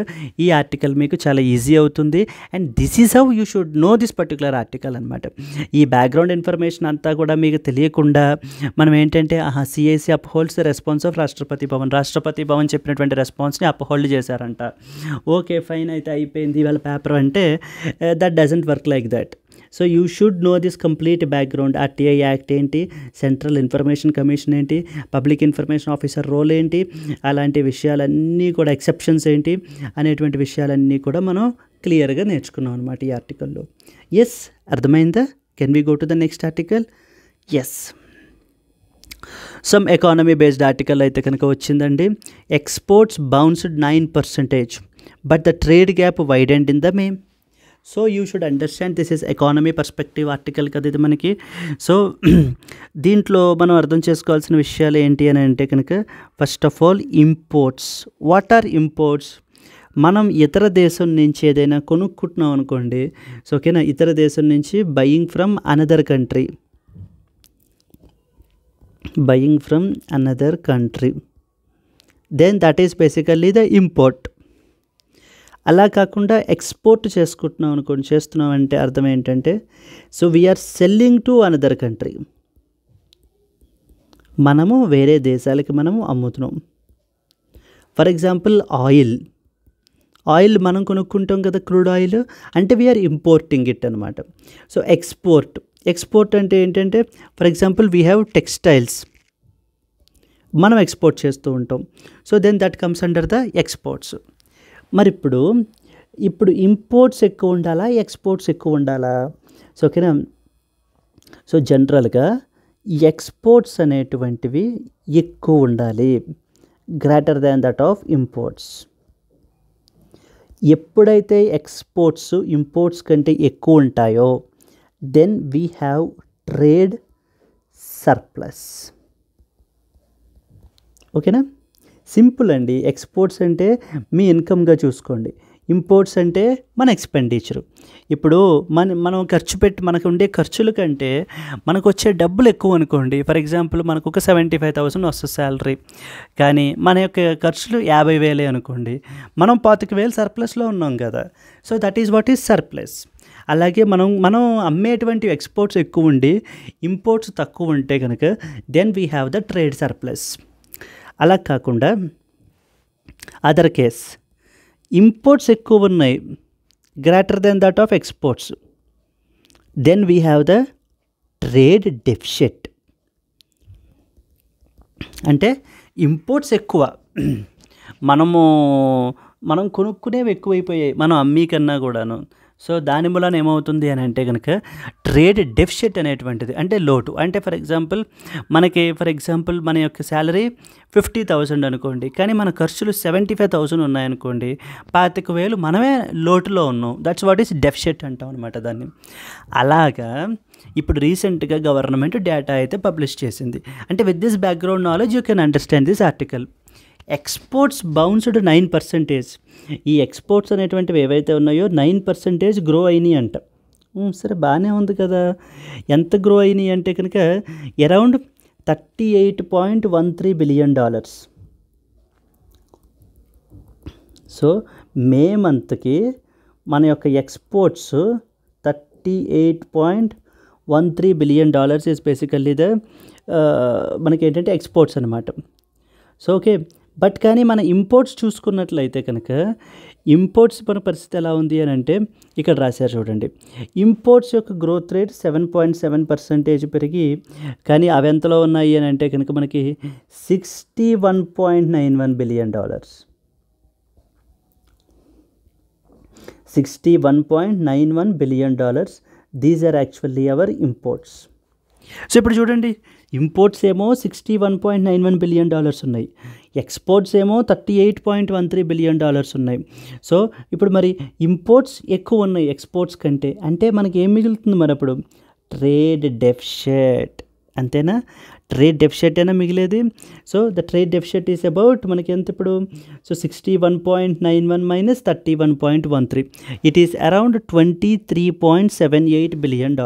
ఈ ఆర్టికల్ మీకు చాలా ఈజీ అవుతుంది. And this is how you should no this particular article అనమాట. ఈ బ్యాక్గ్రౌండ్ ఇన్ఫర్మేషన్ అంతా కూడా మీకు తెలియకుండా మనం ఏంటంటే CIC upholds the response of Rashtrapati Bhavan చెప్పినటువంటి రెస్పాన్స్ని అప్హోల్డ్ చేశారంట. ఓకే ఫైన్, అయితే అయిపోయింది ఇవాళ పేపర్ అంటే that doesn't work like that. So you should no this complete background. RTI act ఏంటి, సెంట్రల్ ఇన్ఫర్మేషన్ కమిషన్ ఏంటి, పబ్లిక్ ఇన్ఫర్మేషన్ ఆఫీసర్ రోల్ ఏంటి, అలాంటి విషయాలన్నీ కూడా ఎక్సెప్షన్స్ ఏంటి అనేటువంటి విషయాలన్నీ కూడా మనం క్లియర్గా నేర్చుకున్నాం అనమాట ఈ ఆర్టికల్లో. ఎస్, అర్థమైందా? Can we go to the next article? Yes, some economy based article అయితే కనుక వచ్చిందండి. Exports bounced 9%, but the trade gap widened in the May. So you should understand this is economy perspective article కదా ఇది మనకి. So దీంట్లో మనం అర్థం చేసుకోవాల్సిన విషయాలు ఏంటి అని అంటే కనుక, first of all imports. What are imports? మనం ఇతర దేశం నుంచి ఏదైనా కొనుక్కుంటున్నాం అనుకోండి, సో ఓకేనా, ఇతర దేశం నుంచి buying from another country, buying from another country, then that is basically the import. అలా కాకుండా ఎక్స్పోర్ట్ చేసుకుంటున్నాం అనుకోండి, చేస్తున్నాం అంటే అర్థం ఏంటంటే, so we are selling to another country, మనము వేరే దేశాలకి మనము అమ్ముతున్నాం. ఫర్ ఎగ్జాంపుల్ ఆయిల్ మనం కొనుక్కుంటాం కదా, క్రూడ్ ఆయిల్, అంటే వీఆర్ ఇంపోర్టింగ్ ఇట్ అనమాట. సో ఎక్స్పోర్ట్ అంటే ఏంటంటే, for example we have textiles, మనం ఎక్స్పోర్ట్ చేస్తూ ఉంటాం. So then that comes under the exports. మరి ఇప్పుడు ఇంపోర్ట్స్ ఎక్కువ ఉండాలా, ఎక్స్పోర్ట్స్ ఎక్కువ ఉండాలా? సో ఓకేనా, సో జనరల్గా ఎక్స్పోర్ట్స్ అనేటువంటివి ఎక్కువ ఉండాలి, greater than that of imports. ఎప్పుడైతే ఎక్స్పోర్ట్స్ ఇంపోర్ట్స్ కంటే ఎక్కువ ఉంటాయో, then we have trade surplus. ఓకేనా, సింపుల్ అండి. ఎక్స్పోర్ట్స్ అంటే మీ ఇన్కమ్గా చూసుకోండి, ఇంపోర్ట్స్ అంటే మన ఎక్స్పెండిచరు. ఇప్పుడు మనం ఖర్చు పెట్టి మనకు ఉండే ఖర్చుల కంటే మనకు వచ్చే డబ్బులు ఎక్కువ అనుకోండి. ఫర్ ఎగ్జాంపుల్ మనకు ఒక 75,000 వస్తుంది శాలరీ, కానీ మన యొక్క ఖర్చులు 50,000 అనుకోండి, మనం 25,000 సర్ప్లస్లో ఉన్నాం కదా. So that is what is surplus. అలాగే మనం అమ్మేటువంటి ఎక్స్పోర్ట్స్ ఎక్కువ ఉండి ఇంపోర్ట్స్ తక్కువ ఉంటే కనుక, then we have the trade surplus. అలా కాకుండా అదర్ కేస్, ఇంపోర్ట్స్ ఎక్కువ ఉన్నాయి, greater than that of exports, then we have the trade deficit. అంటే ఇంపోర్ట్స్ ఎక్కువ, మనం కొనుక్కునేవి ఎక్కువైపోయాయి మనం అమ్మీ కన్నా కూడాను. సో దాని మూలన ఏమవుతుంది అని అంటే కనుక, ట్రేడ్ డెఫిసిట్ అనేటువంటిది, అంటే లోటు. అంటే ఫర్ ఎగ్జాంపుల్ మన యొక్క శాలరీ 50,000 అనుకోండి, కానీ మన ఖర్చులు 75,000 ఉన్నాయనుకోండి, 25,000 మనమే లోటులో ఉన్నాం. దట్స్ వాట్ ఈస్ డెఫిసిట్ అంటాం అనమాట దాన్ని. అలాగా ఇప్పుడు రీసెంట్గా గవర్నమెంట్ డేటా అయితే పబ్లిష్ చేసింది. అంటే with this background knowledge you can understand this article. Exports bounced 9%. ఈ ఎక్స్పోర్ట్స్ అనేటువంటివి ఏవైతే ఉన్నాయో 9% గ్రో అయినాయి అంట. సరే బాగానే ఉంది కదా. ఎంత గ్రో అయినాయి అంటే కనుక అరౌండ్ $38.13 బిలియన్. సో మే మంత్కి మన యొక్క exports $38.13 billion is basically the మనకి ఏంటంటే ఎక్స్పోర్ట్స్ అనమాట. సో ఓకే, బట్ కానీ మన ఇంపోర్ట్స్ చూసుకున్నట్లయితే కనుక, ఇంపోర్ట్స్ మన పరిస్థితి ఎలా ఉంది అని అంటే ఇక్కడ రాశారు చూడండి. ఇంపోర్ట్స్ యొక్క గ్రోత్ రేట్ 7.7% పెరిగి, కానీ అవి ఎంతలో ఉన్నాయి అని అంటే కనుక మనకి $61.91 billion. $61.91 billion. These are actually our imports. So ఇప్పుడు చూడండి, ఇంపోర్ట్స్ ఏమో $61.91 బిలియన్ ఉన్నాయి, ఎక్స్పోర్ట్స్ ఏమో $38.13 బిలియన్ ఉన్నాయి. సో ఇప్పుడు మరి ఇంపోర్ట్స్ ఎక్కువ ఉన్నాయి ఎక్స్పోర్ట్స్ కంటే, అంటే మనకి ఏం మిగులుతుంది మరి అప్పుడు? Trade deficit. అంతేనా? ట్రేడ్ డెఫిసిట్ అయినా మిగిలేది. So the trade deficit is about మనకి ఎంత ఇప్పుడు? So 61.91 minus 31.13, it is around $23.78 billion.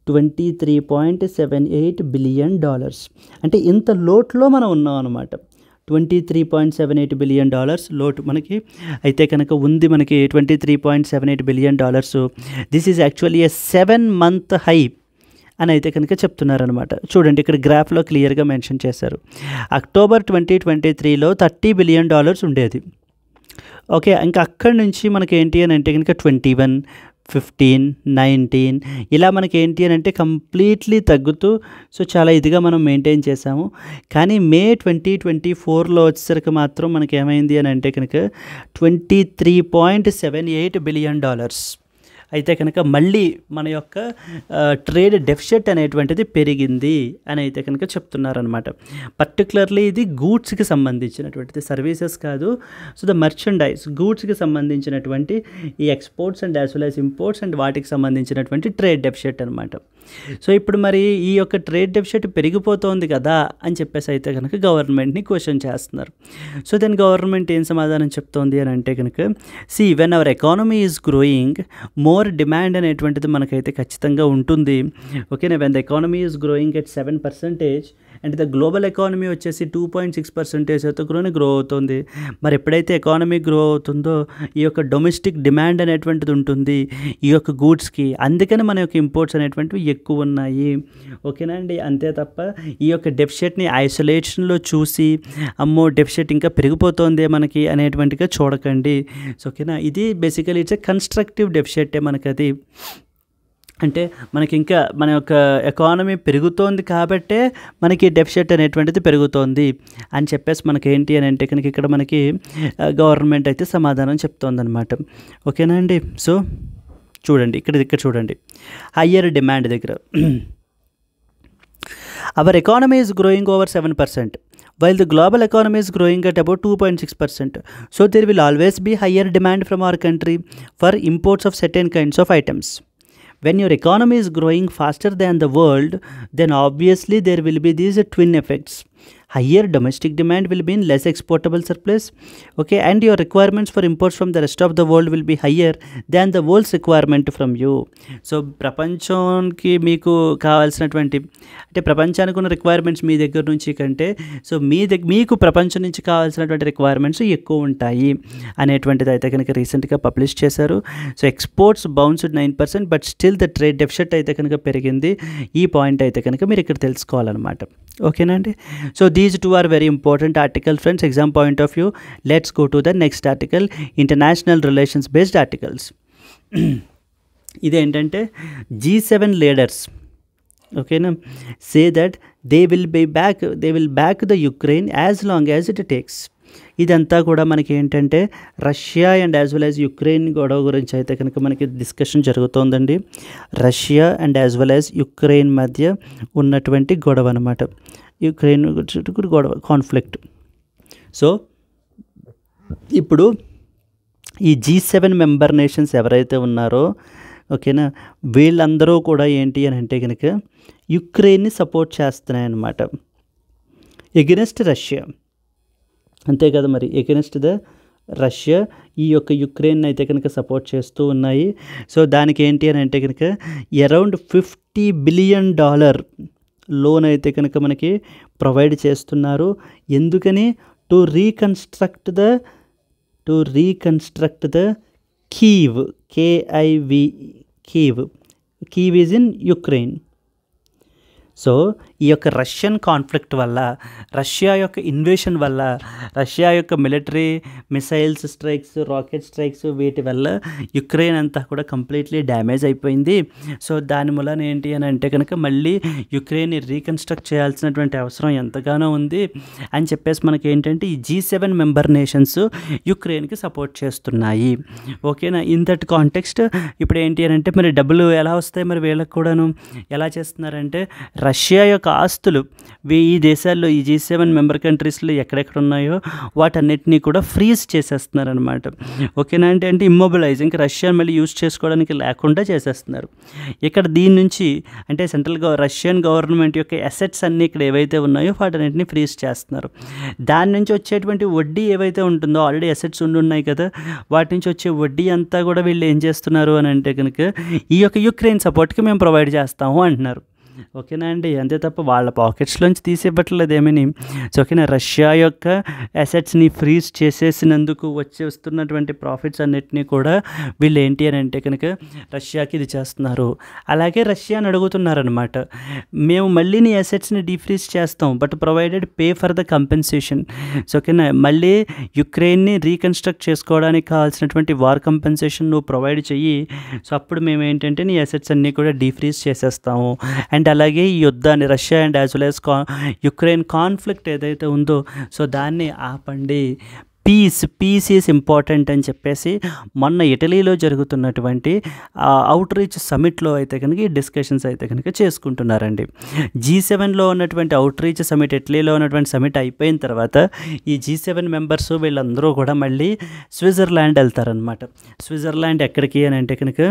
$23.78 billion. అంటే ఇంత లోట్లో మనం ఉన్నాం అనమాట. $23.78 బిలియన్ లోటు మనకి అయితే కనుక ఉంది. మనకి $23.78 billion. This is actually A 7-month high అని అయితే కనుక చెప్తున్నారనమాట. చూడండి ఇక్కడ గ్రాఫ్లో క్లియర్గా మెన్షన్ చేశారు. అక్టోబర్ 2023లో $30 బిలియన్ ఉండేది. ఓకే, ఇంకా అక్కడి నుంచి మనకి ఏంటి అని అంటే కనుక 21, 15, 19 ఇలా మనకి ఏంటి అని అంటే కంప్లీట్లీ తగ్గుతూ, సో చాలా ఇదిగా మనం మెయింటైన్ చేసాము. కానీ మే 2024లో వచ్చేసరికి మాత్రం మనకి ఏమైంది అని అంటే కనుక $23.78 బిలియన్. అయితే కనుక మళ్ళీ మన యొక్క ట్రేడ్ డెఫిసిట్ అనేటువంటిది పెరిగింది అని అయితే కనుక చెప్తున్నారనమాట. పర్టికులర్లీ ఇది గూడ్స్కి సంబంధించినటువంటిది, సర్వీసెస్ కాదు. సో ద మర్చెండైజ్ గూడ్స్కి సంబంధించినటువంటి ఈ exports and as well as imports and వాటికి సంబంధించినటువంటి ట్రేడ్ డెఫిసిట్ అనమాట. సో ఇప్పుడు మరి ఈ యొక్క ట్రేడ్ డెఫిసిట్ పెరిగిపోతుంది కదా అని చెప్పేసి అయితే కనుక గవర్నమెంట్ని క్వశ్చన్ చేస్తున్నారు. సో దెన్ గవర్నమెంట్ ఏం సమాధానం చెప్తోంది అని అంటే కనుక, see when our economy is growing more demand అనేటువంటిది మనకైతే ఖచ్చితంగా ఉంటుంది. ఓకేనా, when the economy is growing at 7% and the global economy వచ్చేసి 2.6% అయితే గ్రో అవుతుంది. మరి ఎప్పుడైతే ఎకానమీ గ్రో అవుతుందో ఈ యొక్క డొమెస్టిక్ డిమాండ్ అనేటువంటిది ఉంటుంది ఈ యొక్క గూడ్స్కి, అందుకని మన యొక్క ఇంపోర్ట్స్ అనేటువంటివి ఎక్కువ ఉన్నాయి. ఓకేనా అండి, అంతే తప్ప ఈ యొక్క డెఫిసిట్ని ఐసోలేషన్లో చూసి అమ్మో డెఫిసిట్ ఇంకా పెరిగిపోతుంది మనకి అనేటువంటిగా చూడకండి. సో ఓకేనా, ఇది బేసికలీ ఇట్స్ ఎ కన్స్ట్రక్టివ్ డెఫిసిటే మనకి. అది అంటే మనకి ఇంకా మన యొక్క ఎకానమీ పెరుగుతోంది కాబట్టే మనకి డెఫిసిట్ అనేటువంటిది పెరుగుతోంది అని చెప్పేసి మనకి ఏంటి అని అంటే కనుక ఇక్కడ మనకి గవర్నమెంట్ అయితే సమాధానం చెప్తోందనమాట. ఓకేనా అండి. సో చూడండి ఇక్కడ చూడండి, హయ్యర్ డిమాండ్ దగ్గర our economy is growing over 7%. while the global economy is growing at about 2.6%. So there will always be higher demand from our country for imports of certain kinds of items. When your economy is growing faster than the world, then obviously there will be these twin effects. Higher domestic demand will mean less exportable surplus, okay, and your requirements for imports from the rest of the world will be higher than the world's requirement from you. So ప్రపంచానికి మీకు కావాల్సినటువంటి అంటే ప్రపంచానికి ఉన్న requirements మీ దగ్గర నుంచి కంటే so మీకు ప్రపంచం నుంచి కావాల్సినటువంటి రిక్వైర్మెంట్స్ ఎక్కువ ఉంటాయి అనేటువంటిది అయితే కనుక రీసెంట్గా పబ్లిష్ చేశారు. So exports bounced 9%, but still the trade deficit అయితే కనుక పెరిగింది. ఈ పాయింట్ అయితే కనుక మీరు ఇక్కడ తెలుసుకోవాలన్నమాట. ఓకేనా అండి. So these two are very important articles friends, exam point of view. Let's go to the next article, international relations based articles. ఇదేంటంటే G7 leaders ఓకేనా say that they will back the Ukraine as long as it takes. ఇదంతా కూడా మనకి ఏంటంటే Russia and as well as Ukraine గొడవ గురించి అయితే కనుక మనకి డిస్కషన్ జరుగుతోందండి. Russia and as well as Ukraine మధ్య ఉన్నటువంటి గొడవ అనమాట. యుక్రెయిన్ గొడవ కాన్ఫ్లిక్ట్. సో ఇప్పుడు ఈ G7 మెంబర్ నేషన్స్ ఎవరైతే ఉన్నారో ఓకేనా వీళ్ళందరూ కూడా ఏంటి అని అంటే కనుక యుక్రెయిన్ని సపోర్ట్ చేస్తున్నాయన్నమాట ఎగెనెస్ట్ రష్యా. అంతే కదా మరి, ఎగెనెస్ట్ ద రష్యా ఈ యొక్క యుక్రెయిన్ అయితే కనుక సపోర్ట్ చేస్తూ ఉన్నాయి. సో దానికి ఏంటి అని అంటే కనుక అరౌండ్ $50 బిలియన్ లోన్ అయితే కనుక మనకి ప్రొవైడ్ చేస్తున్నారు. ఎందుకని? To reconstruct the Kyiv, KIV, Kyiv is in Ukraine. So ఈ యొక్క రష్యన్ కాన్ఫ్లిక్ట్ వల్ల, రష్యా యొక్క ఇన్వేషన్ వల్ల, రష్యా యొక్క military missiles strikes, rocket strikes వీటి వల్ల యుక్రెయిన్ అంతా కూడా కంప్లీట్లీ డ్యామేజ్ అయిపోయింది. సో దాని మూలన ఏంటి అని అంటే కనుక మళ్ళీ యుక్రెయిన్ని రీకన్స్ట్రక్ట్ చేయాల్సినటువంటి అవసరం ఎంతగానో ఉంది అని చెప్పేసి మనకి ఏంటంటే ఈ G7 మెంబర్ నేషన్స్ యుక్రెయిన్కి సపోర్ట్ చేస్తున్నాయి. ఓకేనా. ఇన్ దట్ కాంటెక్స్ట్ ఇప్పుడు ఏంటి అని అంటే మరి డబ్బులు ఎలా వస్తాయి మరి వీళ్ళకి కూడాను ఎలా చేస్తున్నారంటే రష్యా యొక్క ఆస్తులు ఈ దేశాల్లో ఈ G7 మెంబర్ కంట్రీస్లో ఎక్కడెక్కడ ఉన్నాయో వాటన్నిటినీ కూడా ఫ్రీజ్ చేసేస్తున్నారనమాట. ఓకేనా అంటే ఇమ్మొబిలైజ్, ఇంకా రష్యా మళ్ళీ యూజ్ చేసుకోవడానికి లేకుండా చేసేస్తున్నారు. ఇక్కడ దీని నుంచి అంటే రష్యన్ గవర్నమెంట్ యొక్క అసెట్స్ అన్నీ ఇక్కడ ఏవైతే ఉన్నాయో వాటన్నిటిని ఫ్రీజ్ చేస్తున్నారు. దాని నుంచి వచ్చేటువంటి వడ్డీ ఏవైతే ఉంటుందో ఆల్రెడీ అసెట్స్ ఉన్నాయి కదా వాటి నుంచి వచ్చే వడ్డీ అంతా కూడా వీళ్ళు ఏం చేస్తున్నారు అని అంటే కనుక ఈ యొక్క యుక్రెయిన్ సపోర్ట్కి మేము ప్రొవైడ్ చేస్తాము అంటున్నారు. ఓకేనా అండి. అంతే తప్ప వాళ్ళ పాకెట్స్లోంచి తీసివ్వట్లేదు ఏమని. సో ఓకేనా రష్యా యొక్క అసెట్స్ని ఫ్రీజ్ చేసేసినందుకు వస్తున్నటువంటి ప్రాఫిట్స్ అన్నిటినీ కూడా వీళ్ళు ఏంటి అని అంటే కనుక రష్యాకి ఇది చేస్తున్నారు. అలాగే రష్యాని అడుగుతున్నారనమాట, మేము మళ్ళీ నీ అసెట్స్ని డీఫ్రీజ్ చేస్తాం but provided pay for the compensation. So ఓకేనా మళ్ళీ యుక్రెయిన్ని రీకన్స్ట్రక్ట్ చేసుకోవడానికి కావాల్సినటువంటి వార్ కంపెన్సేషన్ నువ్వు ప్రొవైడ్ చెయ్యి. సో అప్పుడు మేము ఏంటంటే నీ అసెట్స్ అన్నీ కూడా డీఫ్రీజ్ చేసేస్తాము. అండ్ అలాగే ఈ యుద్ధాన్ని Russia and as well as Ukraine conflict ఏదైతే ఉందో సో దాన్ని ఆపండి, పీస్ ఈజ్ ఇంపార్టెంట్ అని చెప్పేసి మొన్న ఇటలీలో జరుగుతున్నటువంటి అవుట్ రీచ్ సమిట్లో అయితే కనుక ఈ డిస్కషన్స్ అయితే కనుక చేసుకుంటున్నారండి. G7లో ఉన్నటువంటి అవుట్ రీచ్ సమిట్, ఇటలీలో ఉన్నటువంటి సమిట్ అయిపోయిన తర్వాత ఈ G7 మెంబర్స్ వీళ్ళందరూ కూడా మళ్ళీ స్విట్జర్లాండ్ వెళ్తారనమాట. స్విట్జర్లాండ్ ఎక్కడికి అని అంటే కనుక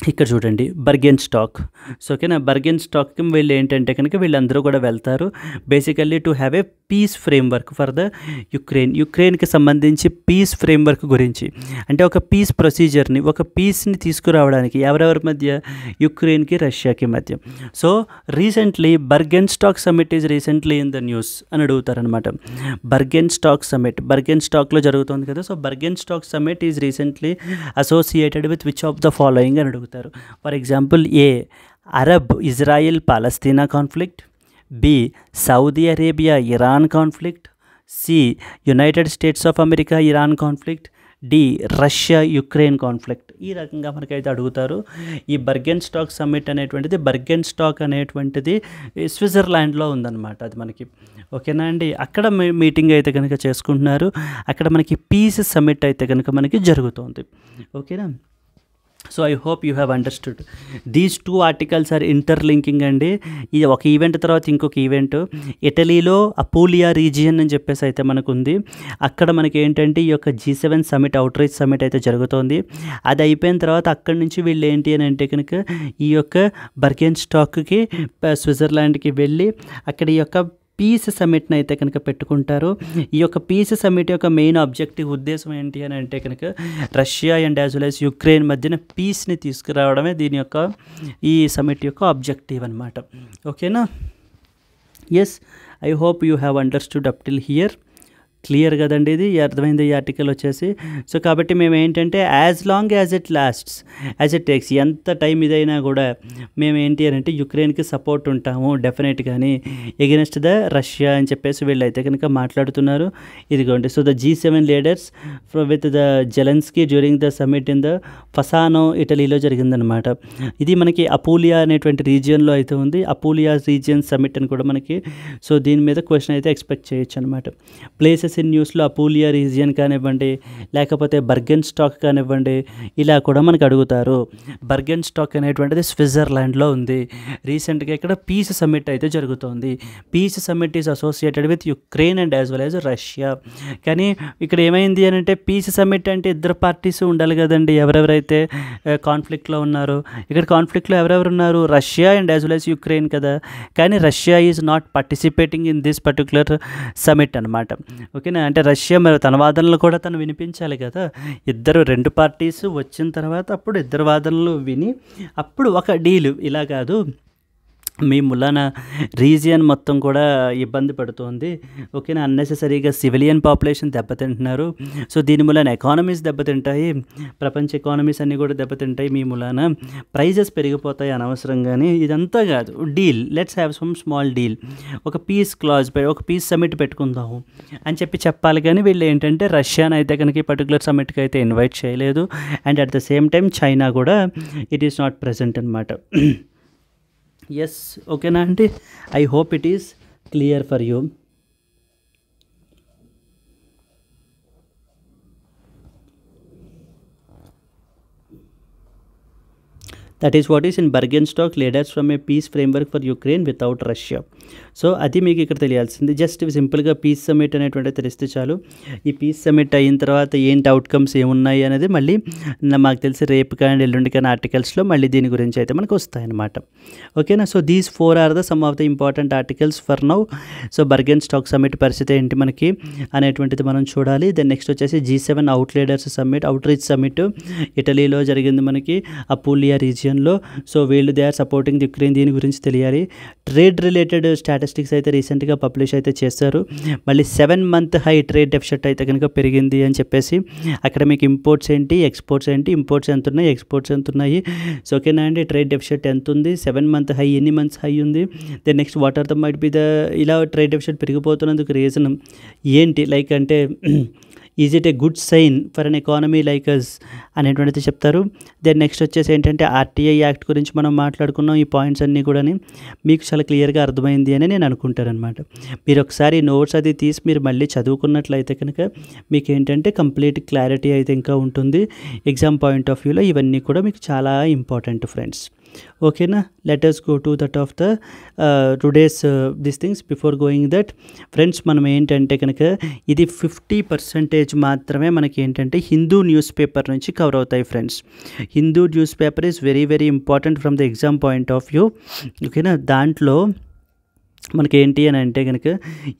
ఇక్కడ చూడండి, బర్గెన్ స్టాక్. సో ఓకేనా, బర్గెన్ స్టాక్కి వీళ్ళు ఏంటంటే కనుక వీళ్ళందరూ కూడా వెళ్తారు basically to have a peace framework for the యుక్రెయిన్కి సంబంధించి పీస్ ఫ్రేమ్వర్క్ గురించి, అంటే ఒక పీస్ ప్రొసీజర్ని, ఒక పీస్ని తీసుకురావడానికి ఎవరెవరి మధ్య, యుక్రెయిన్కి రష్యాకి మధ్య. So recently Burgenstock summit is recently in the news అని అడుగుతారనమాట. బర్గెన్ స్టాక్ సమిట్ బర్గెన్ స్టాక్లో జరుగుతుంది కదా. So Burgenstock summit is recently associated with which of the following అని అడుగుతారు. For example, A Arab Israel Palestine conflict, B Saudi Arabia Iran conflict, C United States of America Iran conflict, D Russia Ukraine conflict. ఈ రకంగా మనకైతే అడుగుతారు. ఈ Burgenstock summit అనేటువంటిది, Bergen stock అనేటువంటిది స్విట్జర్లాండ్లో ఉందన్నమాట. అది మనకి ఓకేనా అండి. అక్కడ మీటింగ్ అయితే కనుక చేసుకుంటున్నారు. అక్కడ మనకి పీస్ సమ్మిట్ అయితే కనుక మనకి జరుగుతుంది. ఓకేనా. So I hope you have understood. These 2 articles are interlinking అండి. ఇది ఒక ఈవెంట్ తర్వాత ఇంకొక ఈవెంట్. ఇటలీలో అపూలియా రీజియన్ అని చెప్పేసి అయితే మనకు ఉంది. అక్కడ మనకి ఏంటంటే ఈ యొక్క G7 summit, out reach summit అయితే జరుగుతోంది. అది అయిపోయిన తర్వాత అక్కడి నుంచి వీళ్ళు ఏంటి అని అంటే కనుక ఈ యొక్క బర్గెన్ స్టాక్కి స్విట్జర్లాండ్కి వెళ్ళి అక్కడ ఈ యొక్క పీస్ సమిట్ని అయితే కనుక పెట్టుకుంటారు. ఈ యొక్క పీస్ సమిట్ యొక్క మెయిన్ ఆబ్జెక్టివ్ ఉద్దేశం ఏంటి అని అంటే కనుక Russia and as well as Ukraine మధ్యన పీస్ని తీసుకురావడమే దీని యొక్క ఈ సమిట్ యొక్క ఆబ్జెక్టివ్ అనమాట. ఓకేనా. Yes, I hope you have understood up till here. Clear కదండి, ఇది అర్థమైంది ఈ ఆర్టికల్ వచ్చేసి. సో కాబట్టి మేము ఏంటంటే as long as it lasts, as it takes, ఎంత టైం ఇదైనా కూడా మేము ఏంటి అని అంటే యుక్రెయిన్కి సపోర్ట్ ఉంటాము డెఫినెట్గాని ఎగెన్స్ట్ ద రష్యా అని చెప్పేసి వీళ్ళైతే కనుక మాట్లాడుతున్నారు. ఇదిగోండి. So the G7 leaders with the Zelensky during the summit in the Fasano ఇటలీలో జరిగిందనమాట. ఇది మనకి అపూలియా అనేటువంటి రీజియన్లో అయితే ఉంది. అపూలియా రీజియన్ సమిట్ అని కూడా మనకి, సో దీని మీద క్వశ్చన్ అయితే ఎక్స్పెక్ట్ చేయొచ్చు అనమాట. ప్లేసెస్ ఇన్ న్యూస్లో అపూలియా రీజియన్ కానివ్వండి, లేకపోతే బర్గెన్ స్టాక్ కానివ్వండి, ఇలా కూడా మనకు అడుగుతారు. బర్గెన్ స్టాక్ అనేటువంటిది స్విట్జర్లాండ్లో ఉంది. రీసెంట్గా ఇక్కడ పీస్ సమ్మిట్ అయితే జరుగుతోంది. Peace summit is associated with Ukraine and as well as Russia. కానీ ఇక్కడ ఏమైంది అని అంటే పీస్ సమ్మిట్ అంటే ఇద్దరు పార్టీస్ ఉండాలి కదండి, ఎవరెవరైతే కాన్ఫ్లిక్ట్లో ఉన్నారు. ఇక్కడ కాన్ఫ్లిక్ట్లో ఎవరెవరు ఉన్నారు, Russia and as well as Ukraine కదా. కానీ Russia is not participating in this particular summit అనమాట. ఓకేనా. అంటే రష్యా మరి తన వాదనలు కూడా తను వినిపించాలి కదా. ఇద్దరు 2 పార్టీస్ వచ్చిన తర్వాత అప్పుడు ఇద్దరు వాదనలు విని అప్పుడు ఒక డీల్. ఇలా కాదు, మీ మూలాన రీజియన్ మొత్తం కూడా ఇబ్బంది పడుతుంది. ఓకేనా. అన్నెసెసరీగా సివిలియన్ పాపులేషన్ దెబ్బతింటున్నారు. సో దీని మూలాన ఎకానమీస్ దెబ్బతింటాయి, ప్రపంచ ఎకానమీస్ అన్నీ కూడా దెబ్బతింటాయి. మీ మూలాన ప్రైజెస్ పెరిగిపోతాయి అనవసరంగానే. ఇదంతా కాదు, deal, let's have some small deal, ఒక పీస్ క్లాజ్, ఒక పీస్ సమిట్ పెట్టుకుందాము అని చెప్పాలి. కానీ వీళ్ళు ఏంటంటే రష్యాని అయితే కనుక ఈ పర్టికులర్ సమిట్కి అయితే ఇన్వైట్ చేయలేదు. And at the same time China కూడా ఇట్ ఈస్ నాట్ ప్రెజెంట్ అనమాట. ఎస్, ఓకేనా అండి. I hope it is clear for you. That is what is in Burgenstock leaders from a peace framework for Ukraine without Russia. So అది మీకు ఇక్కడ తెలియాల్సింది. Just సింపుల్గా peace summit అనేటువంటి తెలిస్తే చాలు. ఈ పీస్ సమిట్ అయిన తర్వాత ఏంటి అవుట్కమ్స్ ఏమున్నాయి అనేది మళ్ళీ మాకు తెలిసి రేపు కానీ ఎల్లుండి కానీ ఆర్టికల్స్లో మళ్ళీ దీని గురించి అయితే మనకు వస్తాయన్నమాట. ఓకేనా. So these 4 are the some of the important articles for now. So Burgenstock summit పరిస్థితి ఏంటి మనకి అనేటువంటిది మనం చూడాలి. దెన్ నెక్స్ట్ వచ్చేసి G7 out leaders summit, outreach summit ఇటలీలో జరిగింది మనకి అపూలియా రీజియన్లో. సో వీళ్ళు they are supporting the Ukraine, దీని గురించి తెలియాలి. ట్రేడ్ రిలేటెడ్ స్టాటిస్టిక్స్ అయితే రీసెంట్గా పబ్లిష్ అయితే చేస్తారు. మళ్ళీ 7 మంత్ హై ట్రేడ్ డెఫిసిట్ అయితే కనుక పెరిగింది అని చెప్పేసి అక్కడ మీకు ఇంపోర్ట్స్ ఏంటి, ఎక్స్పోర్ట్స్ ఏంటి, ఇంపోర్ట్స్ ఎంత ఉన్నాయి, ఎక్స్పోర్ట్స్ ఎంత ఉన్నాయి. సో ఓకేనా అండి. ట్రేడ్ డెఫిసిట్ ఎంత ఉంది, 7 మంత్ హై, ఎన్ని మంత్స్ హై ఉంది, then next what are the might be the ఇలా ట్రేడ్ డెఫిసిట్ పెరిగిపోతున్నందుకు రీజన్ ఏంటి, లైక్ అంటే is it a good sign for an economy like us అనేటువంటిది చెప్తారు. దెన్ నెక్స్ట్ వచ్చేసి ఏంటంటే ఆర్టీఐ యాక్ట్ గురించి మనం మాట్లాడుకున్నాం. ఈ పాయింట్స్ అన్నీ కూడా మీకు చాలా క్లియర్గా అర్థమైంది అని నేను అనుకుంటాను అనమాట. మీరు ఒకసారి నోట్స్ అది తీసి మీరు మళ్ళీ చదువుకున్నట్లయితే కనుక మీకు ఏంటంటే కంప్లీట్ క్లారిటీ అయితే ఇంకా ఉంటుంది. ఎగ్జామ్ పాయింట్ ఆఫ్ వ్యూలో ఇవన్నీ కూడా మీకు చాలా ఇంపార్టెంట్ ఫ్రెండ్స్. ఓకేనా, let us go to that of the today's these things. Before going that friends, మనం ఏంటంటే కనుక ఇది 50% మాత్రమే మనకి ఏంటంటే హిందూ న్యూస్ పేపర్ నుంచి కవర్ అవుతాయి friends. Hindu news paper is very very important from the exam point of view. ఓకేనా, దాంట్లో మనకి ఏంటి అని అంటే కనుక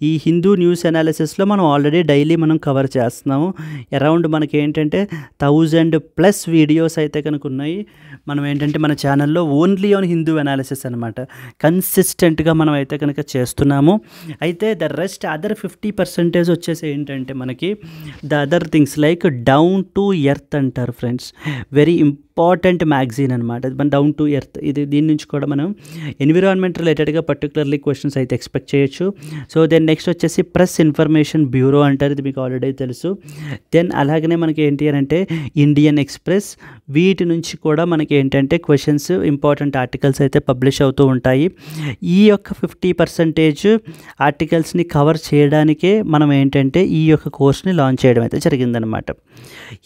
ఈ హిందూ న్యూస్ అనాలిసిస్లో మనం ఆల్రెడీ డైలీ మనం కవర్ చేస్తున్నాము. అరౌండ్ మనకి ఏంటంటే 1000+ వీడియోస్ అయితే కనుక ఉన్నాయి. మనం ఏంటంటే మన ఛానల్లో ఓన్లీ ఆన్ హిందూ అనాలిసిస్ అనమాట కన్సిస్టెంట్గా మనం అయితే కనుక చేస్తున్నాము. అయితే ద రెస్ట్ అదర్ 50% వచ్చేసి ఏంటంటే మనకి the other things like down to earth అంటారు ఫ్రెండ్స్. వెరీ ఇంపార్టెంట్ మ్యాగజైన్ అనమాట మన డౌన్ టు ఎర్త్. ఇది దీని నుంచి కూడా మనం ఎన్విరాన్మెంట్ రిలేటెడ్గా పర్టికులర్లీ క్వశ్చన్స్ అయితే ఎక్స్పెక్ట్ చేయొచ్చు. సో దెన్ నెక్స్ట్ వచ్చేసి ప్రెస్ ఇన్ఫర్మేషన్ బ్యూరో అంటారు, ఇది మీకు ఆల్రెడీ తెలుసు. దెన్ అలాగనే మనకి ఏంటి అని అంటే ఇండియన్ ఎక్స్ప్రెస్, వీటి నుంచి కూడా మనకి ఏంటంటే క్వశ్చన్స్ ఇంపార్టెంట్ ఆర్టికల్స్ అయితే పబ్లిష్ అవుతూ ఉంటాయి. ఈ యొక్క 50% ఆర్టికల్స్ని కవర్ చేయడానికే మనం ఏంటంటే ఈ యొక్క కోర్స్ని లాంచ్ చేయడం అయితే జరిగిందనమాట.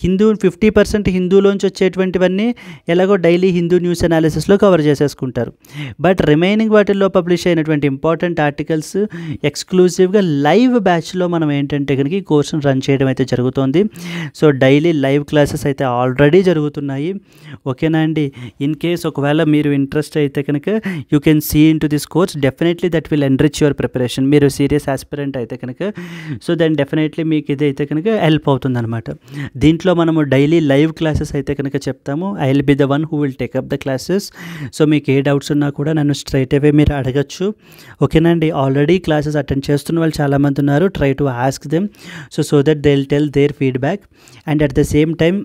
50% హిందూలోంచి వచ్చేటువంటివన్నీ ఎలాగో డైలీ హిందూ న్యూస్ అనాలిసిస్లో కవర్ చేసేసుకుంటారు. బట్ రిమైనింగ్ వాటిల్లో పబ్లిష్ అయినటువంటి ఇంపార్టెంట్ ఆర్టికల్స్ ఎక్స్క్లూజివ్గా లైవ్ బ్యాచ్లో మనం ఏంటంటే కనుక ఈ కోర్సును రన్ చేయడం అయితే జరుగుతుంది. సో డైలీ లైవ్ క్లాసెస్ అయితే ఆల్రెడీ జరుగుతున్నాయి. ఓకేనా అండి, ఇన్ కేస్ ఒకవేళ మీరు ఇంట్రెస్ట్ అయితే కనుక you can see into this course. Definitely that will enrich your preparation. మీరు సీరియస్ ఆస్పిరెంట్ అయితే కనుక సో దెన్ డెఫినెట్లీ మీకు ఇది అయితే కనుక హెల్ప్ అవుతుంది అనమాట. దీంట్లో మనము డైలీ లైవ్ క్లాసెస్ అయితే కనుక చెప్తాము. I will be the one who will take up the classes. So మీకు ఏ డౌట్స్ ఉన్నా కూడా నన్ను స్ట్రైట్ అవే మీరు అడగచ్చు. ఓకేనా అండి, ఆల్రెడీ క్లాసెస్ అటెండ్ చేస్తున్న వాళ్ళు చాలామంది ఉన్నారు. Try to ask them so that they will tell their feedback. And at the same time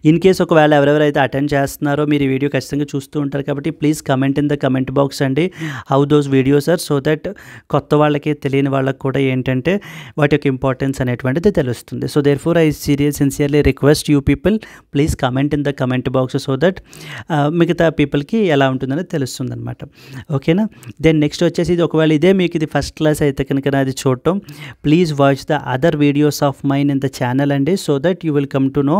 in case ఒకవేళ ఎవరెవరైతే అటెండ్ చేస్తున్నారో మీరు ఈ వీడియో ఖచ్చితంగా చూస్తూ ఉంటారు కాబట్టి please comment in the comment box అండి how those videos are, so that కొత్త వాళ్ళకి తెలియని వాళ్ళకి కూడా ఏంటంటే వాటి యొక్క ఇంపార్టెన్స్ అనేటువంటిది తెలుస్తుంది. So therefore I sincerely request you people please comment in the comment box so that మిగతా పీపుల్కి ఎలా ఉంటుందనేది తెలుస్తుంది అనమాట. ఓకేనా, దెన్ నెక్స్ట్ వచ్చేసి ఇది ఒకవేళ ఇదే మీకు ఇది ఫస్ట్ క్లాస్ అయితే కనుక నాది చూడటం, please watch the other videos of mine in the channel అండి. So that you will come to know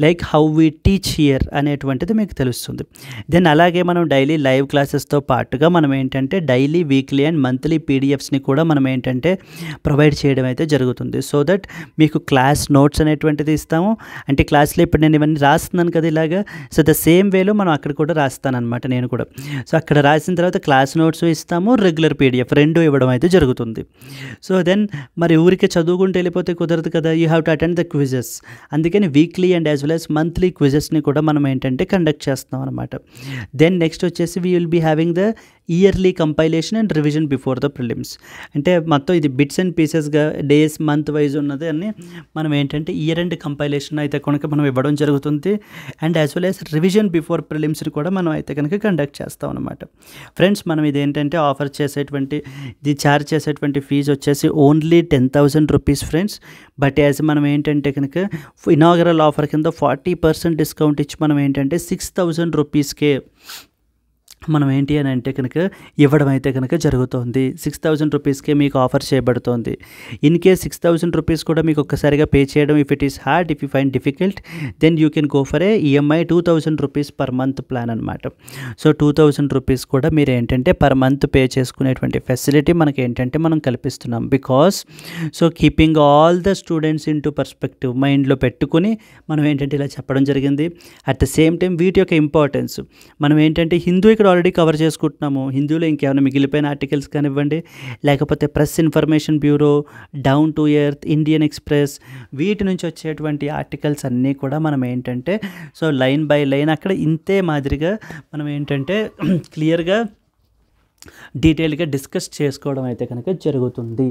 like how we teach here అనేటువంటిది మీకు తెలుస్తుంది. దెన్ అలాగే మనం డైలీ లైవ్ క్లాసెస్తో పాటుగా మనం ఏంటంటే డైలీ వీక్లీ అండ్ మంత్లీ పీడిఎఫ్స్ని కూడా మనం ఏంటంటే ప్రొవైడ్ చేయడం అయితే జరుగుతుంది. సో దట్ మీకు క్లాస్ నోట్స్ అనేటువంటిది ఇస్తాము. అంటే క్లాస్లో ఇప్పుడు నేను ఇవన్నీ రాస్తున్నాను కదా ఇలాగా, సో ద సేమ్ వేలో మనం అక్కడ కూడా రాస్తాను అనమాట నేను కూడా. సో అక్కడ రాసిన తర్వాత క్లాస్ నోట్స్ ఇస్తాము, రెగ్యులర్ పీడిఎఫ్ రెండు ఇవ్వడం అయితే జరుగుతుంది. సో దెన్ మరి ఊరికే చదువుకుంటూ వెళ్ళిపోతే కుదరదు కదా, you have to attend the quizzes. అందుకని weekly and as well as monthly క్విజెస్ని కూడా మనం ఏంటంటే కండక్ట్ చేస్తున్నాం అనమాట. దెన్ నెక్స్ట్ వచ్చేసి we will be having the yearly compilation and revision before the prelims. అంటే మొత్తం ఇది బిట్స్ అండ్ పీసెస్గా డేస్ మంత్ వైజ్ ఉన్నది అని మనం ఏంటంటే ఇయర్ అండ్ కంపైలేషన్ అయితే కనుక మనం ఇవ్వడం జరుగుతుంది. And as well as revision before ప్రిలిమ్స్ని కూడా మనం అయితే కనుక కండక్ట్ చేస్తాం అనమాట. ఫ్రెండ్స్, మనం ఇది ఏంటంటే ఆఫర్ చేసేటువంటి ఇది ఛార్జ్ చేసేటువంటి ఫీజు వచ్చేసి only 10,000 rupees friends. But as మనం ఏంటంటే కనుక ఇనాగరల్ ఆఫర్ కింద 40% డిస్కౌంట్ ఇచ్చి మనం ఏంటంటే 6,000 రూపీస్కే మనం ఏంటి అని అంటే కనుక ఇవ్వడం అయితే కనుక జరుగుతుంది. 6,000 రూపీస్కే మీకు ఆఫర్ చేయబడుతుంది. ఇన్ కేస్ 6,000 రూపీస్ కూడా మీకు ఒక్కసారిగా పే చేయడం if it is hard, if you find difficult, then you can go for a EMI 2,000 rupees per month plan అనమాట. సో 2,000 రూపీస్ కూడా మీరు ఏంటంటే పర్ మంత్ పే చేసుకునేటువంటి ఫెసిలిటీ మనకి ఏంటంటే మనం కల్పిస్తున్నాం. Because so keeping all the students into perspective మైండ్లో పెట్టుకుని మనం ఏంటంటే ఇలా చెప్పడం జరిగింది. అట్ ద సేమ్ టైం వీటి యొక్క ఇంపార్టెన్స్ మనం ఏంటంటే హిందూ ఇక్కడ ఆల్రెడీ కవర్ చేసుకుంటున్నాము. హిందూలో ఇంకేమైనా మిగిలిపోయిన ఆర్టికల్స్ కానివ్వండి, లేకపోతే press information bureau, down to earth, Indian express, వీటి నుంచి వచ్చేటువంటి ఆర్టికల్స్ అన్నీ కూడా మనం ఏంటంటే సో లైన్ బై లైన్ అక్కడ ఇంతే మాదిరిగా మనం ఏంటంటే క్లియర్గా డీటెయిల్గా డిస్కస్ చేసుకోవడం అయితే కనుక జరుగుతుంది.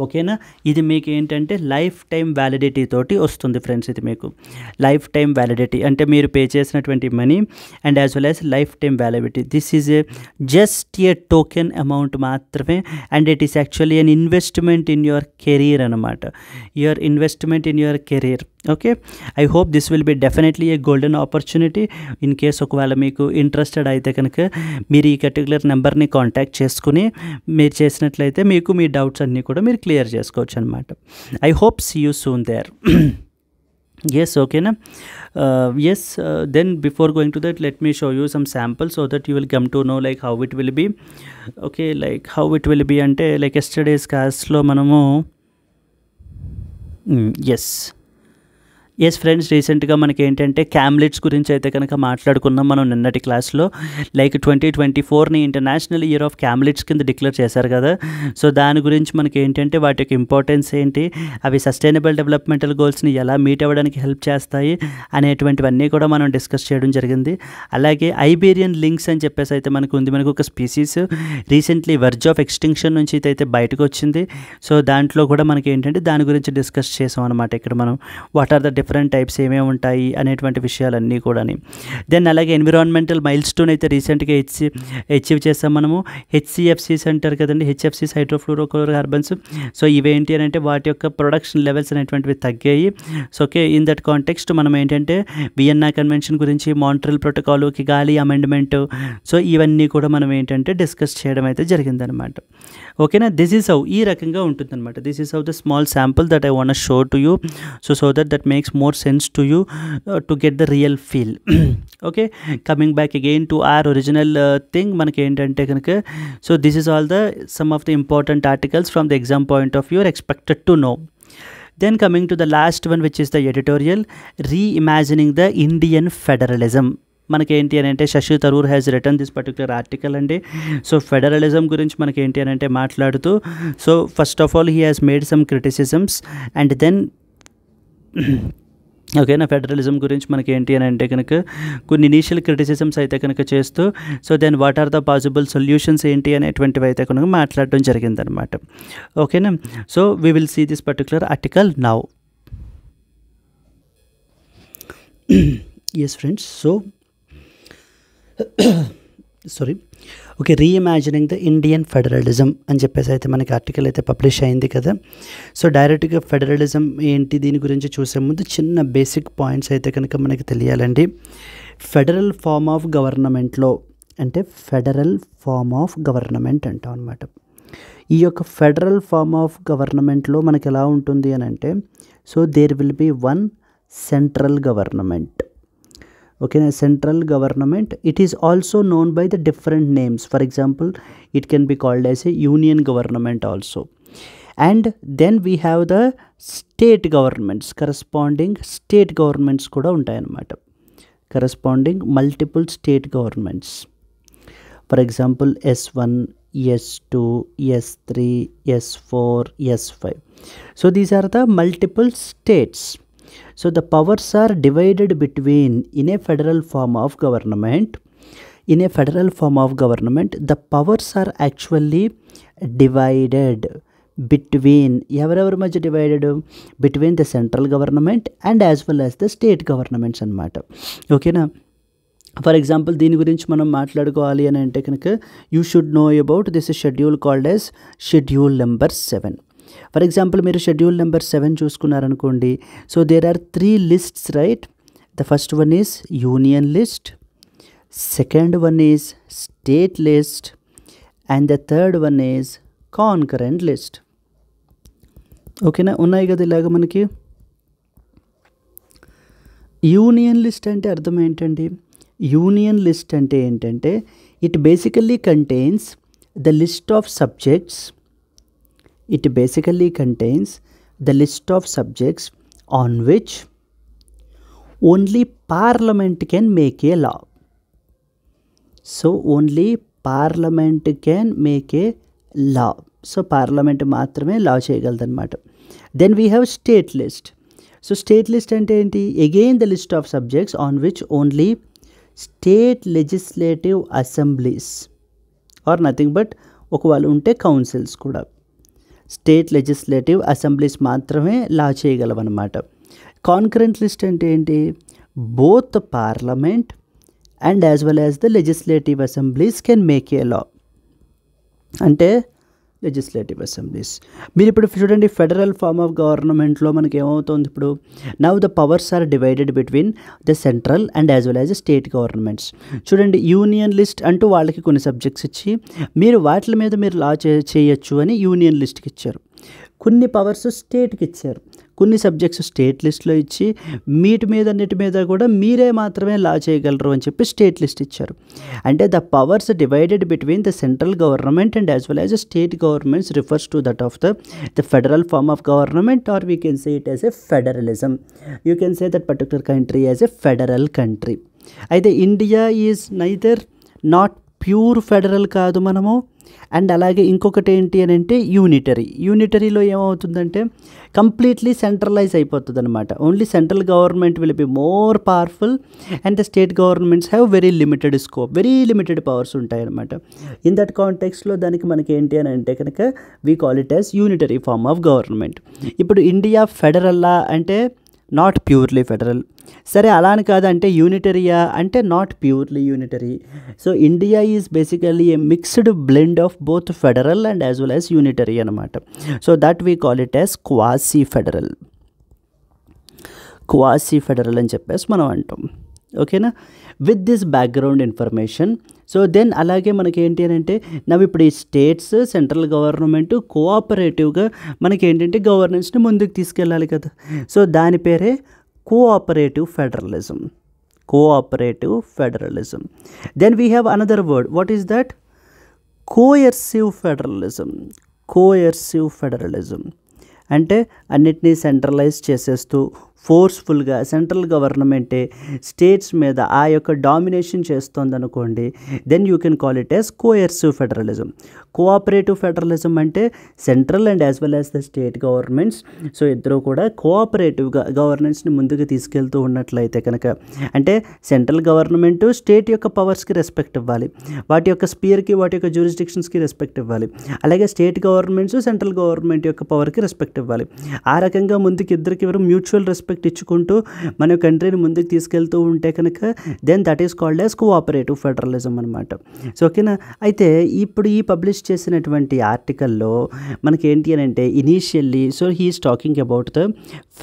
ఓకేనా. ఇది మీకు ఏంటంటే లైఫ్ టైం వ్యాలిడిటీ తోటి వస్తుంది ఫ్రెండ్స్. ఇది మీకు లైఫ్ టైం వ్యాలిడిటీ అంటే మీరు పే చేసినటువంటి money and as well as life time validity. This is a just a token amount మాత్రమే and it is actually an investment in your career అనమాట. Your investment in your career. Okay, I hope this will be definitely a golden opportunity. In case ఒకవేళ మీకు interested అయితే కనుక మీరు ఈ particular నెంబర్ని contact చేసుకుని మీరు చేసినట్లయితే మీకు మీ డౌట్స్ అన్నీ కూడా మీరు క్లియర్ చేసుకోవచ్చు అనమాట. I hope see you soon there. Yes, okay na. Yes, then before going to that, let me show you some samples so that you will come to know like how it will be. Okay, like how it will be ante like yesterday's class lo manamu yes friends, రీసెంట్గా మనకి ఏంటంటే క్యామ్లెట్స్ గురించి అయితే కనుక మాట్లాడుకున్నాం మనం నిన్నటి క్లాస్లో. లైక్ 2024ని ఇంటర్నేషనల్ ఇయర్ ఆఫ్ క్యామ్లెట్స్ కింద డిక్లేర్ చేశారు కదా. సో దాని గురించి మనకి ఏంటంటే వాటి యొక్క ఇంపార్టెన్స్ ఏంటి, అవి సస్టైనబుల్ డెవలప్మెంటల్ గోల్స్ని ఎలా మీట్ అవ్వడానికి హెల్ప్ చేస్తాయి అనేటువంటివన్నీ కూడా మనం డిస్కస్ చేయడం జరిగింది. అలాగే ఐబేరియన్ లింక్స్ అని చెప్పేసి అయితే మనకు ఉంది. మనకు ఒక species recently verge of extinction నుంచి అయితే బయటకు వచ్చింది. సో దాంట్లో కూడా మనకి ఏంటంటే దాని గురించి డిస్కస్ చేసాం అనమాట. ఇక్కడ మనం what are the different types ఏమేమి ఉంటాయి అనేటువంటి విషయాలన్నీ కూడా. దెన్ అలాగే ఎన్విరాన్మెంటల్ మైల్ స్టోన్ అయితే రీసెంట్గా అచీవ్ చేస్తాం మనము. హెచ్సిఎఫ్సీస్ అంటారు కదండి, హెచ్ఎఫ్సీస్ హైడ్రోఫ్లోరోకార్బన్స్. సో ఇవేంటి అని అంటే వాటి యొక్క ప్రొడక్షన్ లెవెల్స్ అనేటువంటివి తగ్గాయి. So okay, in that context మనం ఏంటంటే వియన్నా కన్వెన్షన్ గురించి, మాంట్రియల్ ప్రోటోకాల్, కిగాలి అమెండ్మెంట్, సో ఇవన్నీ కూడా మనం ఏంటంటే డిస్కస్ చేయడం అయితే జరిగిందనమాట. ఓకేనా, దిస్ ఈజ్ హౌ ఈ రకంగా ఉంటుందన్నమాట. This is how the small sample that I want show to you. So that makes more sense to you to get the real feel. Okay, coming back again to our original thing, manaki entante kanaka, so this is all the some of the important articles from the exam point of view are expected to know. Then coming to the last one, which is the editorial, reimagining the Indian federalism. మనకి ఏంటి అని అంటే Shashi Tharoor has return this particular article అండి. So federalism గురించి మనకి ఏంటి అని అంటే మాట్లాడుతూ, so first of all he has made some criticisms and then ఓకేనా ఫెడరలిజం గురించి మనకి ఏంటి అని అంటే కనుక కొన్ని ఇనీషియల్ క్రిటిసిజమ్స్ అయితే కనుక చేస్తూ, so then what are the possible solutions ఏంటి అనేటువంటివి అయితే కనుక మాట్లాడడం జరిగిందనమాట. ఓకేనా, so we will see this particular article now. Yes friends, so sorry okay, reimagining the Indian federalism అని చెప్పేసి అయితే మనకి ఆర్టికల్ అయితే పబ్లిష్ అయింది కదా. సో డైరెక్ట్గా ఫెడరలిజం ఏంటి దీని గురించి చూసే ముందు చిన్న బేసిక్ పాయింట్స్ అయితే కనుక మనకి తెలియాలండి. ఫెడరల్ ఫార్మ్ ఆఫ్ గవర్నమెంట్లో అంటే ఫెడరల్ ఫార్మ్ ఆఫ్ గవర్నమెంట్ అంటాం అనమాట. ఈ యొక్క ఫెడరల్ ఫార్మ్ ఆఫ్ గవర్నమెంట్లో మనకి ఎలా ఉంటుంది అని అంటే, so there will be one central government. Okay, central government, it is also known by the different names. For example, it can be called as a union government also. And then we have the state governments, corresponding state governments kuda untayi anamata, corresponding multiple state governments. For example, S1, S2, S3, S4, S5. So these are the multiple states. So the powers are divided between, in a federal form of government, the powers are actually divided between, ఎవరెవరి మధ్య divided between the central government and as well as the state governments అన్నమాట. ఓకేనా, for example దీని గురించి మనం మాట్లాడుకోవాలి అని అంటే కనుక you should know about this schedule called as schedule number 7. For example మీరు షెడ్యూల్ నెంబర్ 7 చూసుకున్నారనుకోండి. So there are 3 lists, right? The first one is union list, second one is state list and the third one is concurrent list. ఓకేనా, ఉన్నాయి కదా ఇలాగ మనకి. Union list అంటే అర్థం ఏంటండి? యూనియన్ లిస్ట్ అంటే ఏంటంటే it basically contains the list of subjects. It basically contains the list of subjects on which only Parliament can make a law. So only Parliament can make a law. So Parliament మాత్రమే law చేయగలదన్నమాట. Then we have state list. So state list అంటే ఏంటి? Again the list of subjects on which only state legislative assemblies or nothing but ఒకవేళ ఉంటే councils కూడా. State legislative assemblies మాత్రమే లా చేయగలవన్నమాట. Concurrent list అంటే ఏంటి? Both parliament and as well as the legislative assemblies can make a law. అంటే legislative assemblies. మీరు ఇప్పుడు చూడండి, ఫెడరల్ ఫార్మ్ ఆఫ్ గవర్నమెంట్లో మనకి ఏమవుతుంది ఇప్పుడు? Now the powers are divided between the central and as well as state governments. చూడండి, union list అంటూ వాళ్ళకి కొన్ని సబ్జెక్ట్స్ ఇచ్చి మీరు వాటి మీద మీరు లా చేయొచ్చు అని యూనియన్ లిస్ట్కి ఇచ్చారు. కొన్ని పవర్స్ స్టేట్కి ఇచ్చారు, కొన్ని సబ్జెక్ట్స్ స్టేట్ లిస్ట్లో ఇచ్చి అన్నిటి మీద కూడా మీరే మాత్రమే లా చేయగలరు అని చెప్పి స్టేట్ లిస్ట్ ఇచ్చారు. అంటే the powers divided between the central government and as well as state governments refers to that of the federal form of government, or we can say it as a federalism. You can say that particular country as a federal country. అయితే India is neither not pure federal కాదు మనము, and అలాగే ఇంకొకటి ఏంటి అని అంటే యూనిటరీలో ఏమవుతుందంటే completely centralise అయిపోతుంది అనమాట. Only central government will be more powerful and the state governments have very limited scope, very limited powers ఉంటాయి అనమాట. ఇన్ దట్ కాంటెక్స్లో దానికి మనకి ఏంటి అని అంటే కనుక we call it as unitary form of government. ఇప్పుడు ఇండియా ఫెడరల్లా అంటే నాట్ ప్యూర్లీ ఫెడరల్. సరే, అలా అని కాదంటే యూనిటరీయా అంటే not purely unitary. So India is basically a mixed blend of both federal and as well as unitary అనమాట. So that we call it as quasi federal అని చెప్పేసి మనం అంటాం. ఓకేనా? With this background information, so then అలాగే మనకి ఏంటి అని అంటే నవ్వు ఇప్పుడు ఈ స్టేట్స్, సెంట్రల్ గవర్నమెంట్ కోఆపరేటివ్గా మనకి ఏంటంటే గవర్నెన్స్ని ముందుకు తీసుకెళ్ళాలి కదా. సో దాని పేరే cooperative federalism. Then we have another word. What is that? Coercive federalism. అంటే అన్నిటినీ సెంట్రలైజ్ చేసేస్తూ ఫోర్స్ఫుల్గా సెంట్రల్ గవర్నమెంటే స్టేట్స్ మీద ఆ యొక్క డామినేషన్ చేస్తుంది అనుకోండి, then you can call it as coercive federalism. Cooperative federalism అంటే central and as well as the state governments, so ఇద్దరు కూడా కోఆపరేటివ్గా గవర్నెన్స్ని ముందుకు తీసుకెళ్తూ ఉన్నట్లయితే కనుక, అంటే సెంట్రల్ గవర్నమెంట్ స్టేట్ యొక్క పవర్స్కి రెస్పెక్ట్ ఇవ్వాలి, వాటి యొక్క స్పియర్కి, వాటి యొక్క జ్యూరిస్డిక్షన్స్కి రెస్పెక్ట్ ఇవ్వాలి. అలాగే స్టేట్ గవర్నమెంట్స్ సెంట్రల్ గవర్నమెంట్ యొక్క పవర్కి రెస్పెక్ట్ ఇవ్వాలి. ఆ రకంగా ముందుకు ఇద్దరికి ఎవరు మ్యూచువల్ రెస్పెక్ట్ ఇచ్చుకుంటూ మన కంట్రీని ముందుకు తీసుకెళ్తూ ఉంటే కనుక then that is called as cooperative federalism అనమాట. సో ఓకేనా? అయితే ఇప్పుడు ఈ పబ్లిష్ చేసినటువంటి ఆర్టికల్లో మనకి ఏంటి అని అంటే initially so he's talking about the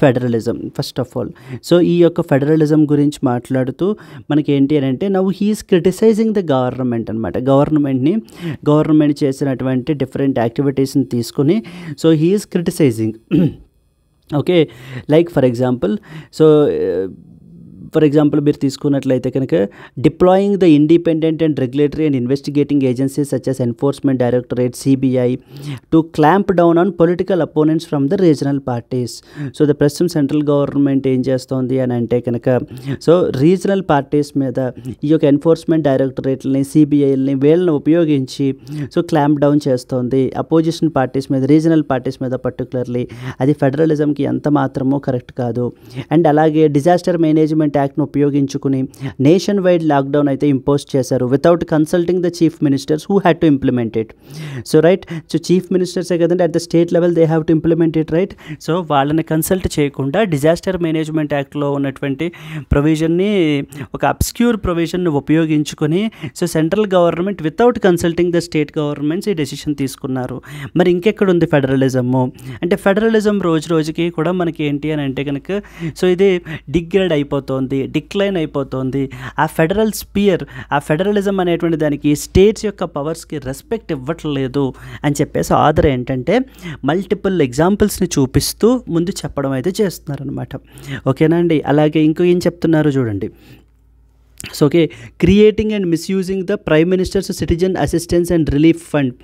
federalism first of all. So ఈ యొక్క ఫెడరలిజం గురించి మాట్లాడుతూ మనకి ఏంటి అని అంటే now he's criticising the government అనమాట. గవర్నమెంట్ చేసినటువంటి డిఫరెంట్ యాక్టివిటీస్ని తీసుకుని so he's criticising. Okay, like for example మీరు తీసుకున్నట్లయితే కనుక deploying the independent and regulatory and investigating agencies such as enforcement directorate CBI to clamp down on political opponents from the regional parties. So the ప్రస్తుతం central government ఏం చేస్తోంది అని అంటే కనుక so regional parties మీద ఈ యొక్క ఎన్ఫోర్స్మెంట్ డైరెక్టరేట్లని, సిబిఐని వీళ్ళని ఉపయోగించి సో క్లాంప్ డౌన్ చేస్తోంది అపోజిషన్ పార్టీస్ మీద, రీజనల్ పార్టీస్ మీద పర్టికులర్లీ. అది ఫెడరలిజంకి ఎంత మాత్రమో కరెక్ట్ కాదు. అండ్ అలాగే డిజాస్టర్ మేనేజ్మెంట్ యాక్ట్ను ఉపయోగించుకుని నేషన్ వైడ్ లాక్డౌన్ అయితే ఇంపోజ్ చేశారు without consulting the chief ministers who had to implement it. So right, so chief మినిస్టర్సే కదండి at the state level they have to implement it, right. So వాళ్ళని consult చేయకుండా disaster management యాక్ట్లో ఉన్నటువంటి ప్రొవిజన్ని, ఒక అబ్స్క్యూర్ ప్రొవిజన్ని ఉపయోగించుకొని so central government without consulting the state governments ఈ డెసిషన్ తీసుకున్నారు. మరి ఇంకెక్కడ ఉంది ఫెడరలిజము అంటే ఫెడరలిజం రోజు రోజుకి కూడా మనకి ఏంటి అని అంటే కనుక సో ఇది డిగ్రేడ్ అయిపోతుంది, డిక్లైన్ అయిపోతుంది. ఆ ఫెడరల్ స్పియర్, ఆ ఫెడరలిజం అనేటువంటి దానికి స్టేట్స్ యొక్క పవర్స్కి రెస్పెక్ట్ ఇవ్వట్లేదు అని చెప్పేసి ఆథర్ ఏంటంటే మల్టిపుల్ ఎగ్జాంపుల్స్ని చూపిస్తూ ముందు చెప్పడం అయితే చేస్తున్నారనమాట. ఓకేనా అండి? అలాగే ఇంకో ఏం చెప్తున్నారు చూడండి. So okay, creating and misusing the prime minister's citizen assistance and relief fund,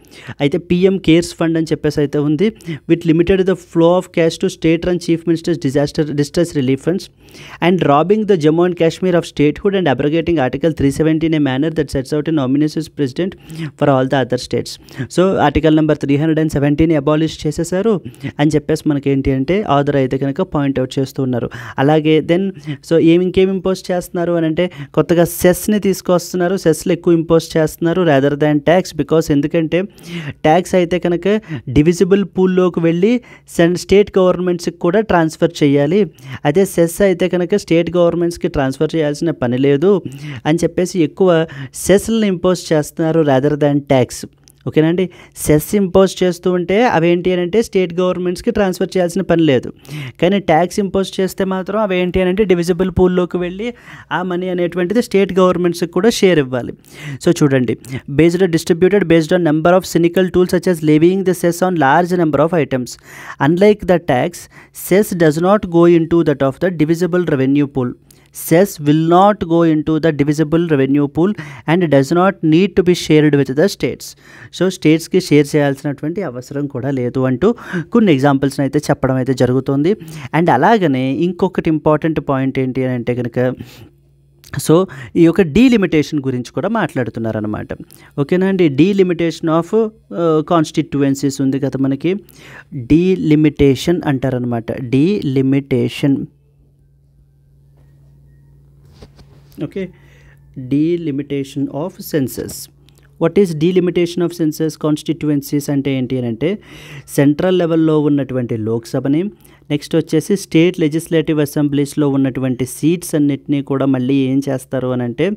అయితే పిఎం కేర్స్ ఫండ్ అని చెప్పేసి అయితే ఉంది. With limited the flow of cash to state run chief ministers distress relief funds and robbing the Jammu and Kashmir of statehood and abrogating article 370 in a manner that sets out a nominee as president for all the other states. So article number 317 abolish చేసేసారు అని చెప్పేసి మనకి ఏంటి అంటే author అయితే కనుక point out చేస్తున్నారు. అలాగే దెన్ సో ఇంకేం ఇంపోజ్ చేస్తున్నారు అని అంటే కొత్తగా కొత్తగా సెస్ని తీసుకొస్తున్నారు, సెస్లు ఎక్కువ ఇంపోజ్ చేస్తున్నారు రాదర్ దాన్ ట్యాక్స్. బికాస్ ఎందుకంటే ట్యాక్స్ అయితే కనుక డివిజిబుల్ పూల్లోకి వెళ్ళి స్టేట్ గవర్నమెంట్స్కి కూడా ట్రాన్స్ఫర్ చేయాలి. అదే సెస్ అయితే కనుక స్టేట్ గవర్నమెంట్స్కి ట్రాన్స్ఫర్ చేయాల్సిన పని లేదు అని చెప్పేసి ఎక్కువ సెస్లను ఇంపోజ్ చేస్తున్నారు రాదర్ దాన్ ట్యాక్స్. ఓకేనండి. సెస్ ఇంపోజ్ చేస్తూ ఉంటే అవేంటి అని అంటే స్టేట్ గవర్నమెంట్స్కి ట్రాన్స్ఫర్ చేయాల్సిన పని లేదు. కానీ ట్యాక్స్ ఇంపోజ్ చేస్తే మాత్రం అవేంటి అని అంటే డివిజిబుల్ పూల్లోకి వెళ్ళి ఆ మనీ అనేటువంటిది స్టేట్ గవర్నమెంట్స్కి కూడా షేర్ ఇవ్వాలి. సో చూడండి, distributed based on number of cynical tools such as levying the cess on large number of items. Unlike the tax, cess does not go into that of the divisible revenue pool. Cess will not go into the divisible revenue pool and does not need to be shared with the states. So స్టేట్స్కి share చేయాల్సినటువంటి అవసరం కూడా లేదు అంటూ కొన్ని ఎగ్జాంపుల్స్ని అయితే చెప్పడం అయితే జరుగుతుంది. అండ్ అలాగనే ఇంకొకటి ఇంపార్టెంట్ పాయింట్ ఏంటి అని అంటే కనుక సో ఈ యొక్క డీలిమిటేషన్ గురించి కూడా మాట్లాడుతున్నారనమాట. ఓకేనా అండి. డీలిమిటేషన్ ఆఫ్ కాన్స్టిట్యుయెన్సీస్ ఉంది కదా మనకి, డీలిమిటేషన్ అంటారనమాట. Delimitation. Okay, delimitation of census. What is delimitation of census constituencies అంటే ఏంటి అని అంటే సెంట్రల్ లెవెల్లో ఉన్నటువంటి లోక్సభని, నెక్స్ట్ వచ్చేసి స్టేట్ లెజిస్లేటివ్ అసెంబ్లీస్లో ఉన్నటువంటి సీట్స్ అన్నిటినీ కూడా మళ్ళీ ఏం చేస్తారు అని అంటే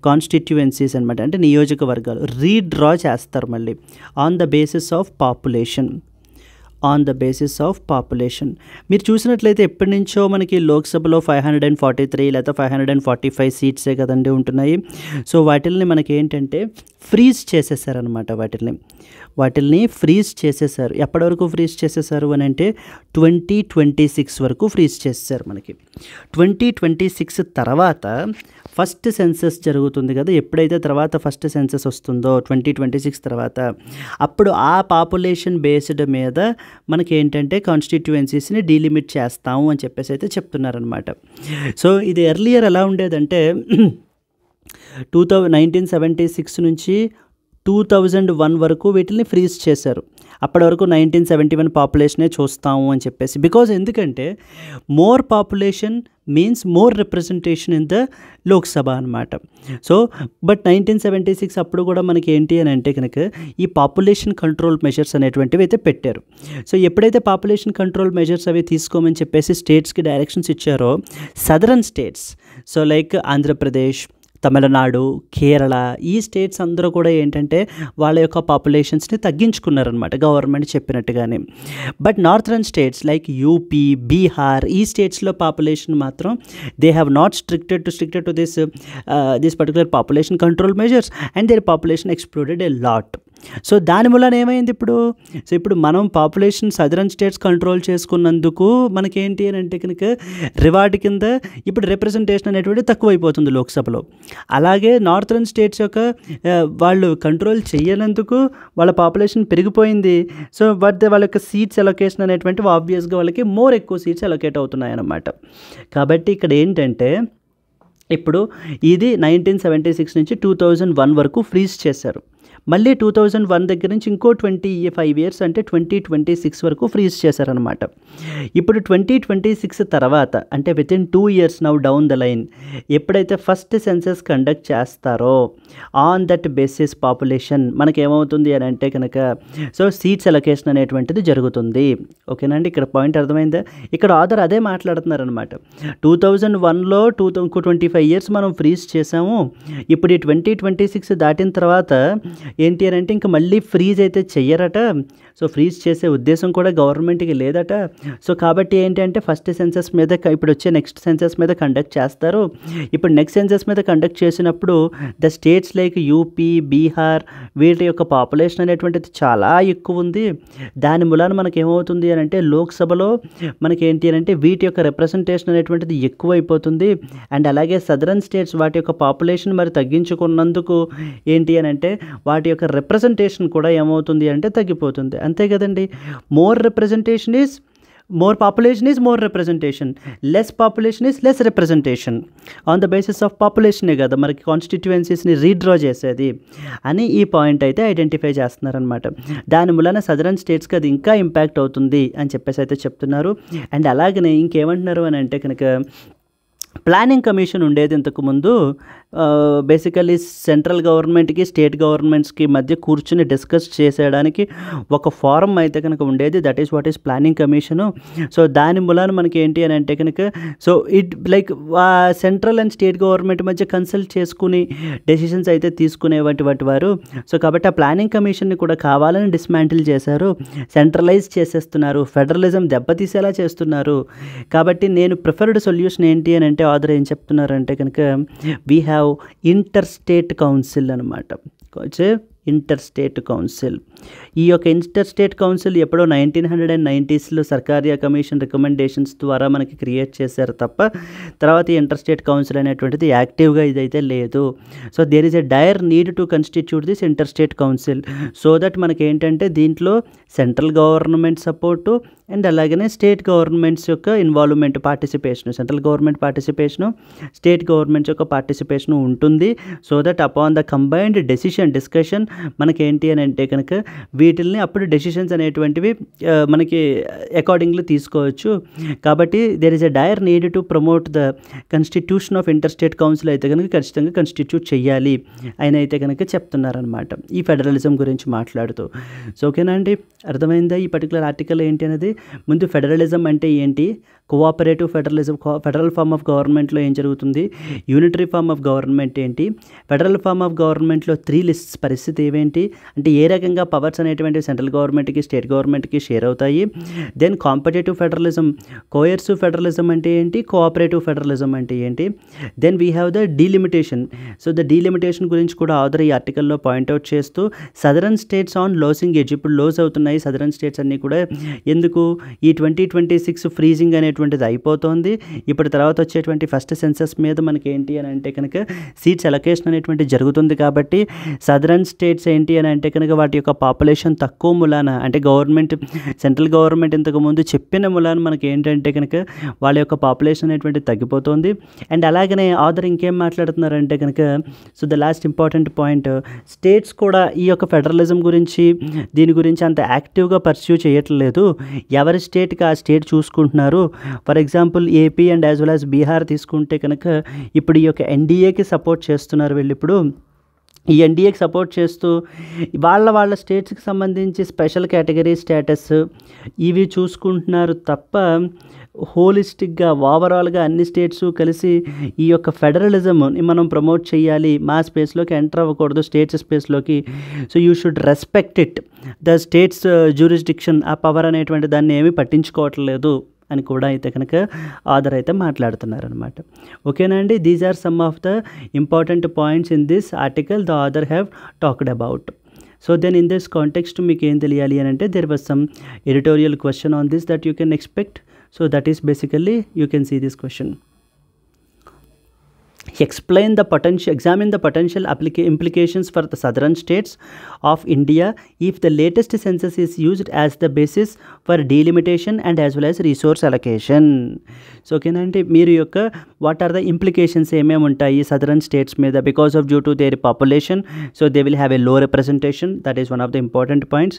కాన్స్టిట్యుయెన్సీస్ అనమాట, అంటే నియోజకవర్గాలు రీడ్రా చేస్తారు మళ్ళీ on the basis of population. మీరు చూసినట్లయితే ఎప్పటి నుంచో మనకి లోక్సభలో 543 లేదా 545 సీట్సే కదండి ఉంటున్నాయి. సో వాటిల్ని మనకి ఏంటంటే ఫ్రీజ్ చేసేసారనమాట. వాటిల్ని ఫ్రీజ్ చేసేసారు. ఎప్పటి వరకు ఫ్రీజ్ చేసేసారు అని అంటే 2026 వరకు ఫ్రీజ్ చేసేసారు మనకి. 2026 తర్వాత ఫస్ట్ సెన్సస్ జరుగుతుంది కదా, ఎప్పుడైతే తర్వాత ఫస్ట్ సెన్సస్ వస్తుందో 2026 తర్వాత, అప్పుడు ఆ పాపులేషన్ బేస్డ్ మీద మనకి ఏంటంటే కాన్స్టిట్యుయెన్సీస్ని డీలిమిట్ చేస్తాము అని చెప్పేసి అయితే చెప్తున్నారనమాట. సో ఇది ఎర్లియర్ ఎలా ఉండేదంటే 1976 నుంచి 2001 వరకు వీటిని ఫ్రీజ్ చేశారు. అప్పటి వరకు 1971 పాపులేషనే చూస్తాము అని చెప్పేసి. బికాజ్ ఎందుకంటే more population means more representation in the Lok Sabha అనమాట. సో బట్ 1976 అప్పుడు కూడా మనకి ఏంటి అని అంటే కనుక ఈ పాపులేషన్ కంట్రోల్ మెజర్స్ అనేటువంటివి అయితే పెట్టారు. సో ఎప్పుడైతే పాపులేషన్ కంట్రోల్ మెజర్స్ అవి తీసుకోమని చెప్పేసి స్టేట్స్కి డైరెక్షన్స్ ఇచ్చారో, southern states so like Andhra Pradesh, Tamil Nadu, Kerala, ఈ స్టేట్స్ అందరూ కూడా ఏంటంటే వాళ్ళ యొక్క పాపులేషన్స్ని తగ్గించుకున్నారనమాట గవర్నమెంట్ చెప్పినట్టుగానే. But northern states like UP, Bihar, ఈ స్టేట్స్లో పాపులేషన్ మాత్రం they have not restricted to this particular population control measures and their population exploded a lot. So దాని వలన ఏమైంది ఇప్పుడు మనం పాపులేషన్ సదరన్ స్టేట్స్ కంట్రోల్ చేసుకున్నందుకు మనకేంటి అని అంటే కనుక రివార్డ్ కింద ఇప్పుడు రిప్రజెంటేషన్ అనేటువంటి తక్కువైపోతుంది లోక్సభలో. అలాగే నార్థరన్ స్టేట్స్ యొక్క వాళ్ళు కంట్రోల్ చేయనందుకు వాళ్ళ పాపులేషన్ పెరిగిపోయింది. సో బట్ వాళ్ళ యొక్క సీట్స్ అలొకేషన్ అనేటువంటివి ఆబ్వియస్గా వాళ్ళకి మోర్ ఎక్కువ సీట్స్ అలొకేట్ అవుతున్నాయి అన్నమాట. కాబట్టి ఇక్కడ ఏంటంటే ఇప్పుడు ఇది 1976 నుంచి 2001 వరకు ఫ్రీజ్ చేశారు. మళ్ళీ 2001 దగ్గర నుంచి ఇంకో 25 ఇయర్స్ అంటే 2026 వరకు ఫ్రీజ్ చేశారనమాట. ఇప్పుడు 2026 తర్వాత అంటే within 2 years now down the line ఎప్పుడైతే ఫస్ట్ సెన్సస్ కండక్ట్ చేస్తారో ఆన్ దట్ బేసిస్ పాపులేషన్ మనకేమవుతుంది అని అంటే కనుక సో సీట్స్ అలొకేషన్ అనేటువంటిది జరుగుతుంది. ఓకేనండి, ఇక్కడ పాయింట్ అర్థమైందా? ఇక్కడ ఆథర్ అదే మాట్లాడుతున్నారనమాట. 2001లో 25 ఇయర్స్ మనం ఫ్రీజ్ చేసాము. ఇప్పుడు ఈ 2026 దాటిన తర్వాత ఏంటి అని అంటే ఇంకా మళ్ళీ ఫ్రీజ్ అయితే చెయ్యరట. సో ఫ్రీజ్ చేసే ఉద్దేశం కూడా గవర్నమెంట్కి లేదట. సో కాబట్టి ఏంటంటే ఫస్ట్ సెన్సస్ మీద ఇప్పుడు వచ్చే నెక్స్ట్ సెన్సస్ మీద కండక్ట్ చేస్తారు. ఇప్పుడు నెక్స్ట్ సెన్సస్ మీద కండక్ట్ చేసినప్పుడు the states like UP, Bihar వీటి యొక్క పాపులేషన్ అనేటువంటిది చాలా ఎక్కువ ఉంది. దాని మూలాన మనకి ఏమవుతుంది అని అంటే లోక్సభలో మనకి ఏంటి అని అంటే వీటి యొక్క రిప్రజెంటేషన్ అనేటువంటిది ఎక్కువ అయిపోతుంది. అండ్ అలాగే సదరన్ స్టేట్స్ వాటి యొక్క పాపులేషన్ మరి తగ్గించుకున్నందుకు ఏంటి అని అంటే వాటి యొక్క రిప్రజెంటేషన్ కూడా ఏమవుతుంది అంటే తగ్గిపోతుంది. అంతే కదండి. More representation is more population is more representation, less population is less representation. On the basis of పాపులేషనే కదా మనకి కాన్స్టిట్యుయెన్సీస్ని రీడ్రా చేసేది అని ఈ పాయింట్ అయితే ఐడెంటిఫై చేస్తున్నారనమాట. దాని మూలన సదరన్ స్టేట్స్కి అది ఇంకా ఇంపాక్ట్ అవుతుంది అని చెప్పేసి అయితే చెప్తున్నారు. అండ్ అలాగనే ఇంకేమంటున్నారు అని అంటే కనుక ప్లానింగ్ కమిషన్ ఉండేది ఇంతకుముందు. బేసికల్లీ సెంట్రల్ గవర్నమెంట్కి స్టేట్ గవర్నమెంట్స్కి మధ్య కూర్చుని డిస్కస్ చేసేయడానికి ఒక ఫారం అయితే కనుక ఉండేది. That is what is planning commission. So దాని మూలాన మనకి ఏంటి అని అంటే కనుక so it like central and state government మధ్య కన్సల్ట్ చేసుకుని డెసిషన్స్ అయితే తీసుకునేటువంటి వారు. సో కాబట్టి ఆ ప్లానింగ్ కమిషన్ని కూడా కావాలని డిస్మాంటిల్ చేశారు, సెంట్రలైజ్ చేసేస్తున్నారు, ఫెడరలిజం దెబ్బతీసేలా చేస్తున్నారు. కాబట్టి నేను ప్రిఫర్డ్ సొల్యూషన్ ఏంటి అని అంటే ఆథర్ ఏం చెప్తున్నారంటే కనుక we have inter state council అనమాట. Inter state council. ఈ యొక్క ఇంటర్ స్టేట్ కౌన్సిల్ ఎప్పుడో 1990s సర్కారియా కమిషన్ రికమెండేషన్స్ ద్వారా మనకి క్రియేట్ చేశారు తప్ప తర్వాత ఈ ఇంటర్ స్టేట్ కౌన్సిల్ అనేటువంటిది యాక్టివ్గా ఇదైతే లేదు. So there is a dire need to constitute this inter state council so that మనకి ఏంటంటే దీంట్లో సెంట్రల్ గవర్నమెంట్ సపోర్టు అండ్ అలాగనే స్టేట్ గవర్నమెంట్స్ యొక్క ఇన్వాల్వ్మెంట్, participation, central government participation, state governments యొక్క పార్టిసిపేషను ఉంటుంది. So that upon the combined discussion మనకేంటి అని అంటే కనుక వీటిల్ని అప్పుడు డెసిషన్స్ అనేటువంటివి మనకి అకార్డింగ్లీ తీసుకోవచ్చు. కాబట్టి there is a dire need to promote the constitution of inter state council అయితే కనుక ఖచ్చితంగా కన్స్టిట్యూట్ చేయాలి ఆయన అయితే కనుక చెప్తున్నారనమాట ఈ ఫెడరలిజం గురించి మాట్లాడుతూ. సో ఓకేనా అండి, అర్థమైందా ఈ పర్టికులర్ ఆర్టికల్ ఏంటి అనేది? ముందు ఫెడరలిజం అంటే ఏంటి, cooperative federalism, federal form of గవర్నమెంట్లో ఏం జరుగుతుంది, యూనిటరీ ఫార్మ్ ఆఫ్ గవర్నమెంట్ ఏంటి, ఫెడరల్ ఫార్మ్ ఆఫ్ గవర్నమెంట్లో 3 లిస్ట్స్ పరిస్థితి ఏవేంటి అంటే ఏ రకంగా పవర్స్ అనేటువంటి సెంట్రల్ గవర్నమెంట్కి స్టేట్ గవర్నమెంట్కి షేర్ అవుతాయి. Then competitive federalism, coercive federalism అంటే ఏంటి, కోఆపరేటివ్ ఫెడరలిజం అంటే ఏంటి. Then we have the delimitation. So the delimitation గురించి కూడా ఆథర్ ఈ ఆర్టికల్లో పాయింట్అవుట్ చేస్తూ southern states on losing age, ఇప్పుడు లోస్ అవుతున్నాయి సదరన్ స్టేట్స్ అన్నీ కూడా. ఎందుకు, ఈ 2026 ఫ్రీజింగ్ అనేటువంటిది అయిపోతుంది. ఇప్పుడు తర్వాత వచ్చేటువంటి ఫస్ట్ సెన్సస్ మీద మనకి ఏంటి అని అంటే కనుక సీట్స్ అలొకేషన్ అనేటువంటి జరుగుతుంది. కాబట్టి సదరన్ స్టేట్స్ ఏంటి అని అంటే కనుక వాటి యొక్క పాపులేషన్ తక్కువ మూలాన అంటే గవర్నమెంట్ సెంట్రల్ గవర్నమెంట్ ఇంతకుముందు చెప్పిన మూలాన మనకి ఏంటంటే కనుక వాళ్ళ యొక్క పాపులేషన్ అనేటువంటి తగ్గిపోతుంది. అండ్ అలాగనే ఆథర్ ఇంకేం మాట్లాడుతున్నారంటే కనుక so the last important point, states కూడా ఈ యొక్క ఫెడరలిజం గురించి దీని గురించి అంత యాక్టివ్గా పర్స్యూ చేయట్లేదు. ఎవరి స్టేట్కి ఆ స్టేట్ చూసుకుంటున్నారు. For example AP and as well as Bihar తీసుకుంటే కనుక ఇప్పుడు ఈ యొక్క ఎన్డీఏకి సపోర్ట్ చేస్తున్నారు వీళ్ళు. ఇప్పుడు ఈ ఎన్డీఏకి సపోర్ట్ చేస్తూ వాళ్ళ స్టేట్స్కి సంబంధించి స్పెషల్ కేటగిరీ స్టేటస్ ఇవి చూసుకుంటున్నారు తప్ప హోలిస్టిక్గా ఓవరాల్గా అన్ని స్టేట్స్ కలిసి ఈ యొక్క ఫెడరలిజంని మనం ప్రమోట్ చేయాలి, మా స్పేస్లోకి ఎంటర్ అవ్వకూడదు స్టేట్స్ స్పేస్లోకి, so you should respect it the states jurisdiction, ఆ పవర్ అనేటువంటి దాన్ని ఏమీ పట్టించుకోవట్లేదు అని కూడా అయితే కనుక ఆథర్ అయితే మాట్లాడుతున్నారనమాట. ఓకేనా అండి, these are some of the important points in this article the author have talked about. So then in this context మీకు ఏం తెలియాలి అని అంటే there was some editorial question on this that you can expect. So that is basically you can see this question. Examine the potential implications for the southern states of India if the latest census is used as the basis for delimitation and as well as resource allocation. So okay ante meer yokka what are the implications emem untayi southern states meeda because of due to their population, so they will have a low representation, that is one of the important points.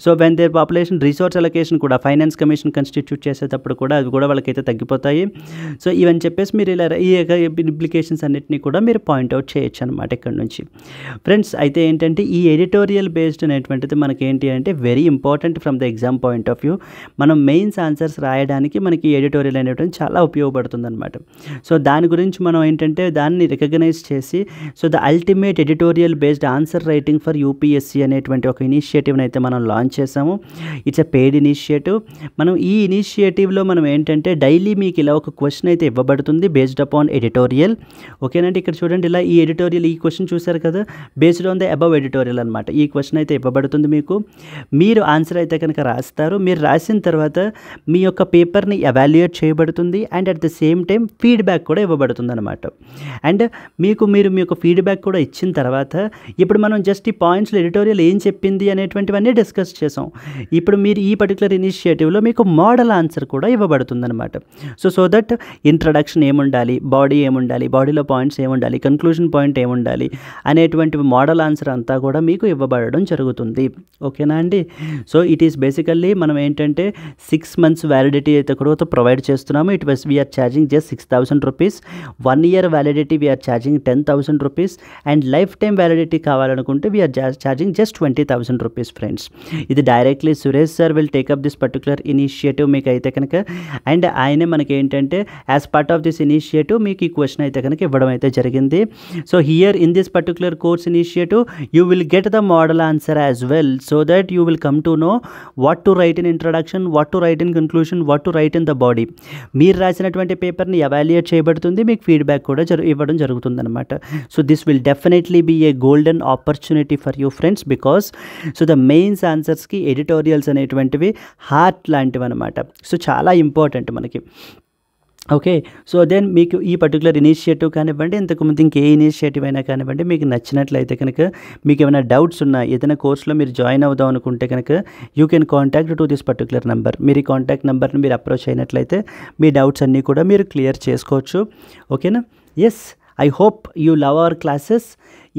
So when their population resource allocation kuda finance commission constitute చేసేటప్పుడు కూడా అది కూడా వాళ్ళకైతే తగ్గిపోతాయి. So ఇవన్నీ చెప్పేసి మీరు ఇలా ఈ ఇంప్లికేషన్స్ అన్నిటినీ కూడా మీరు పాయింట్అవుట్ చేయొచ్చు అనమాట ఇక్కడ నుంచి. ఫ్రెండ్స్ అయితే ఏంటంటే ఈ ఎడిటోరియల్ బేస్డ్ అనేటువంటిది మనకి ఏంటి అంటే very important from the exam point of view. మనం మెయిన్స్ ఆన్సర్స్ రాయడానికి మనకి ఎడిటోరియల్ అనేటువంటి చాలా ఉపయోగపడుతుంది అనమాట. సో దాని గురించి మనం ఏంటంటే దాన్ని రికగ్నైజ్ చేసి so the ultimate editorial based answer writing for UPSC అనేటువంటి ఒక ఇనిషియేటివ్ని అయితే మనం లాంచ్ చేసాము. It's a paid initiative. మనం ఈ ఇనిషియేటివ్లో మనం ఏంటంటే డైలీ మీకు ఇలా ఒక క్వశ్చన్ అయితే ఇవ్వబడుతుంది బేస్డ్ అపాన్ ఎడిటోరియల్. ఓకేనండి, ఇక్కడ చూడండి ఇలా ఈ ఎడిటోరియల్ ఈ క్వశ్చన్ చూశారు కదా, based on the above editorial అనమాట. ఈ క్వశ్చన్ అయితే ఇవ్వబడుతుంది మీకు, మీరు ఆన్సర్ అయితే కనుక రాస్తారు. మీరు రాసిన తర్వాత మీ యొక్క పేపర్ని ఎవాల్యుయేట్ చేయబడుతుంది and at the same time feedback కూడా ఇవ్వబడుతుంది అనమాట. అండ్ మీరు మీ యొక్క ఫీడ్బ్యాక్ కూడా ఇచ్చిన తర్వాత ఇప్పుడు మనం జస్ట్ ఈ పాయింట్స్లో ఎడిటోరియల్ ఏం చెప్పింది అనేటువంటివన్నీ డిస్కస్ చేసాం. ఇప్పుడు మీరు ఈ పర్టికులర్ ఇనిషియేటివ్లో మీకు మోడల్ ఆన్సర్ కూడా ఇవ్వబడుతుంది అనమాట. సో దట్ ఇంట్రడక్షన్ ఏముండాలి, బాడీ ఏముండాలి, బాడీలో సమ్మరీలో పాయింట్స్ ఏముండాలి, కన్క్లూజన్ పాయింట్ ఏముండాలి అనేటువంటి మోడల్ ఆన్సర్ అంతా కూడా మీకు ఇవ్వబడడం జరుగుతుంది. ఓకేనా అండి. సో ఇట్ ఈస్ బేసికల్లీ మనం ఏంటంటే 6 months వ్యాలిడిటీ అయితే కూడా ప్రొవైడ్ చేస్తున్నాము. It was we're charging just 6,000 rupees. 1 year validity we're charging 10,000 rupees. And life time validity కావాలనుకుంటే we're charging just 20,000 rupees friends. ఇది directly Suresh sir will take up this particular initiative మీకు అయితే కనుక. అండ్ ఆయనే మనకి ఏంటంటే as part of this initiative మీకు ఈ క్వశ్చన్ అయితే కనుక ఇవ్వడం అయితే జరిగింది. So here in this particular course initiative you will get the model answer as well, so that you will come to know what to write in introduction, what to write in conclusion, what to write in the body. మీరు రాసినటువంటి పేపర్ని evaluate చేయబడుతుంది, మీకు feedback కూడా ఇవ్వడం జరుగుతుంది అనమాట. So this will definitely be a golden opportunity for you friends, because so the mains ఆన్సర్స్కి ఎడిటోరియల్స్ అనేటువంటివి హార్ట్ లాంటివి అనమాట. సో చాలా ఇంపార్టెంట్ మనకి. ఓకే, సో దెన్ మీకు ఈ పర్టికులర్ ఇనిషియేటివ్ కానివ్వండి, ఇంతకుముందు ఇంకే ఇనిషియేటివ్ అయినా కానివ్వండి, మీకు నచ్చినట్లయితే కనుక, మీకు ఏమైనా డౌట్స్ ఉన్నా, ఏదైనా కోర్స్లో మీరు జాయిన్ అవుదాం అనుకుంటే కనుక you can contact to this particular number. మీరు ఈ కాంటాక్ట్ నెంబర్ని మీరు అప్రోచ్ అయినట్లయితే మీ డౌట్స్ అన్నీ కూడా మీరు క్లియర్ చేసుకోవచ్చు. ఓకేనా. Yes, I hope you love our classes.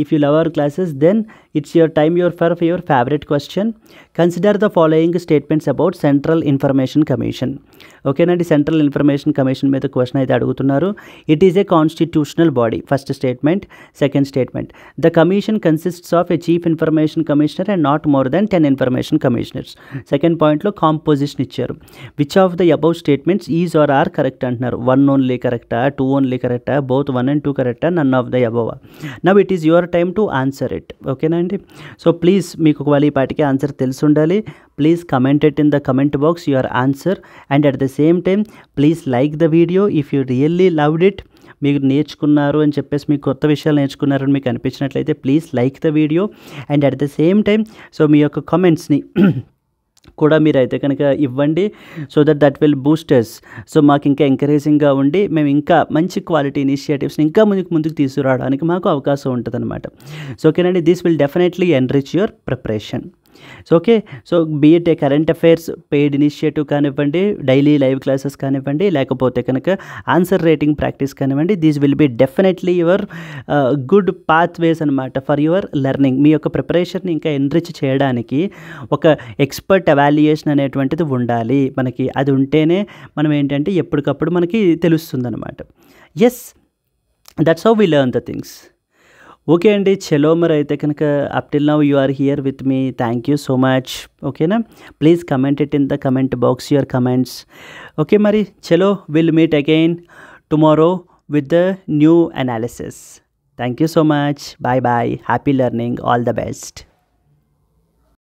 If you love our classes, then it's your time for your favorite question. Consider the following statements about Central Information Commission. Okay nandi, Central Information Commission మీద question అయితే అడుగుతున్నారు. It is a constitutional body. First statement. Second statement, the commission consists of a chief information commissioner and not more than 10 information commissioners. Second point లో composition ఇచ్చారు. Which of the above statements is or are correct అంటున్నారు. 1 only correct, 2 only correct, both 1 and 2 correct, none of the above. Now it is your time to answer it. ఓకేనా అండి. So please మీకు ఒకవేళ ఈ పాటికి answer తెలిసి ఉండాలి. Please comment it in the comment box your answer, and at the same time please like the video if you really loved it. మీరు నేర్చుకున్నారు అని చెప్పేసి, మీకు కొత్త విషయాలు నేర్చుకున్నారని మీకు అనిపించినట్లయితే please like the video, and at the same time so మీ యొక్క కామెంట్స్ని కూడా మీరైతే కనుక ఇవ్వండి. So that will boosters. So మాకు ఇంకా ఎంకరేజింగ్గా ఉండి మేము ఇంకా మంచి క్వాలిటీ ఇనిషియేటివ్స్ని ఇంకా ముందుకు తీసుకురావడానికి మాకు అవకాశం ఉంటుంది అనమాట. సో ఓకేనండి, this will definitely enrich your preparation. So okay, so be it a current affairs paid initiative కానివ్వండి, డైలీ లైవ్ క్లాసెస్ కానివ్వండి, లేకపోతే కనుక ఆన్సర్ రేటింగ్ ప్రాక్టీస్ కానివ్వండి, these will be definitely your good pathways అనమాట ఫర్ యువర్ లెర్నింగ్. మీ యొక్క ప్రిపరేషన్ని ఇంకా ఎన్రిచ్ చేయడానికి ఒక ఎక్స్పర్ట్ ఎవాల్యుయేషన్ అనేటువంటిది ఉండాలి మనకి. అది ఉంటేనే మనం ఏంటంటే ఎప్పటికప్పుడు మనకి తెలుస్తుంది అనమాట. Yes, that's how we learn the things. Okay అండి, చలో మరి అయితే కనుక up till now you are here with me. Thank you so much. ఓకేనా, please comment it in the comment box your comments. Okay మరి చలో, will meet again tomorrow with the new analysis. Thank you so much. Bye bye. Happy learning. All the best.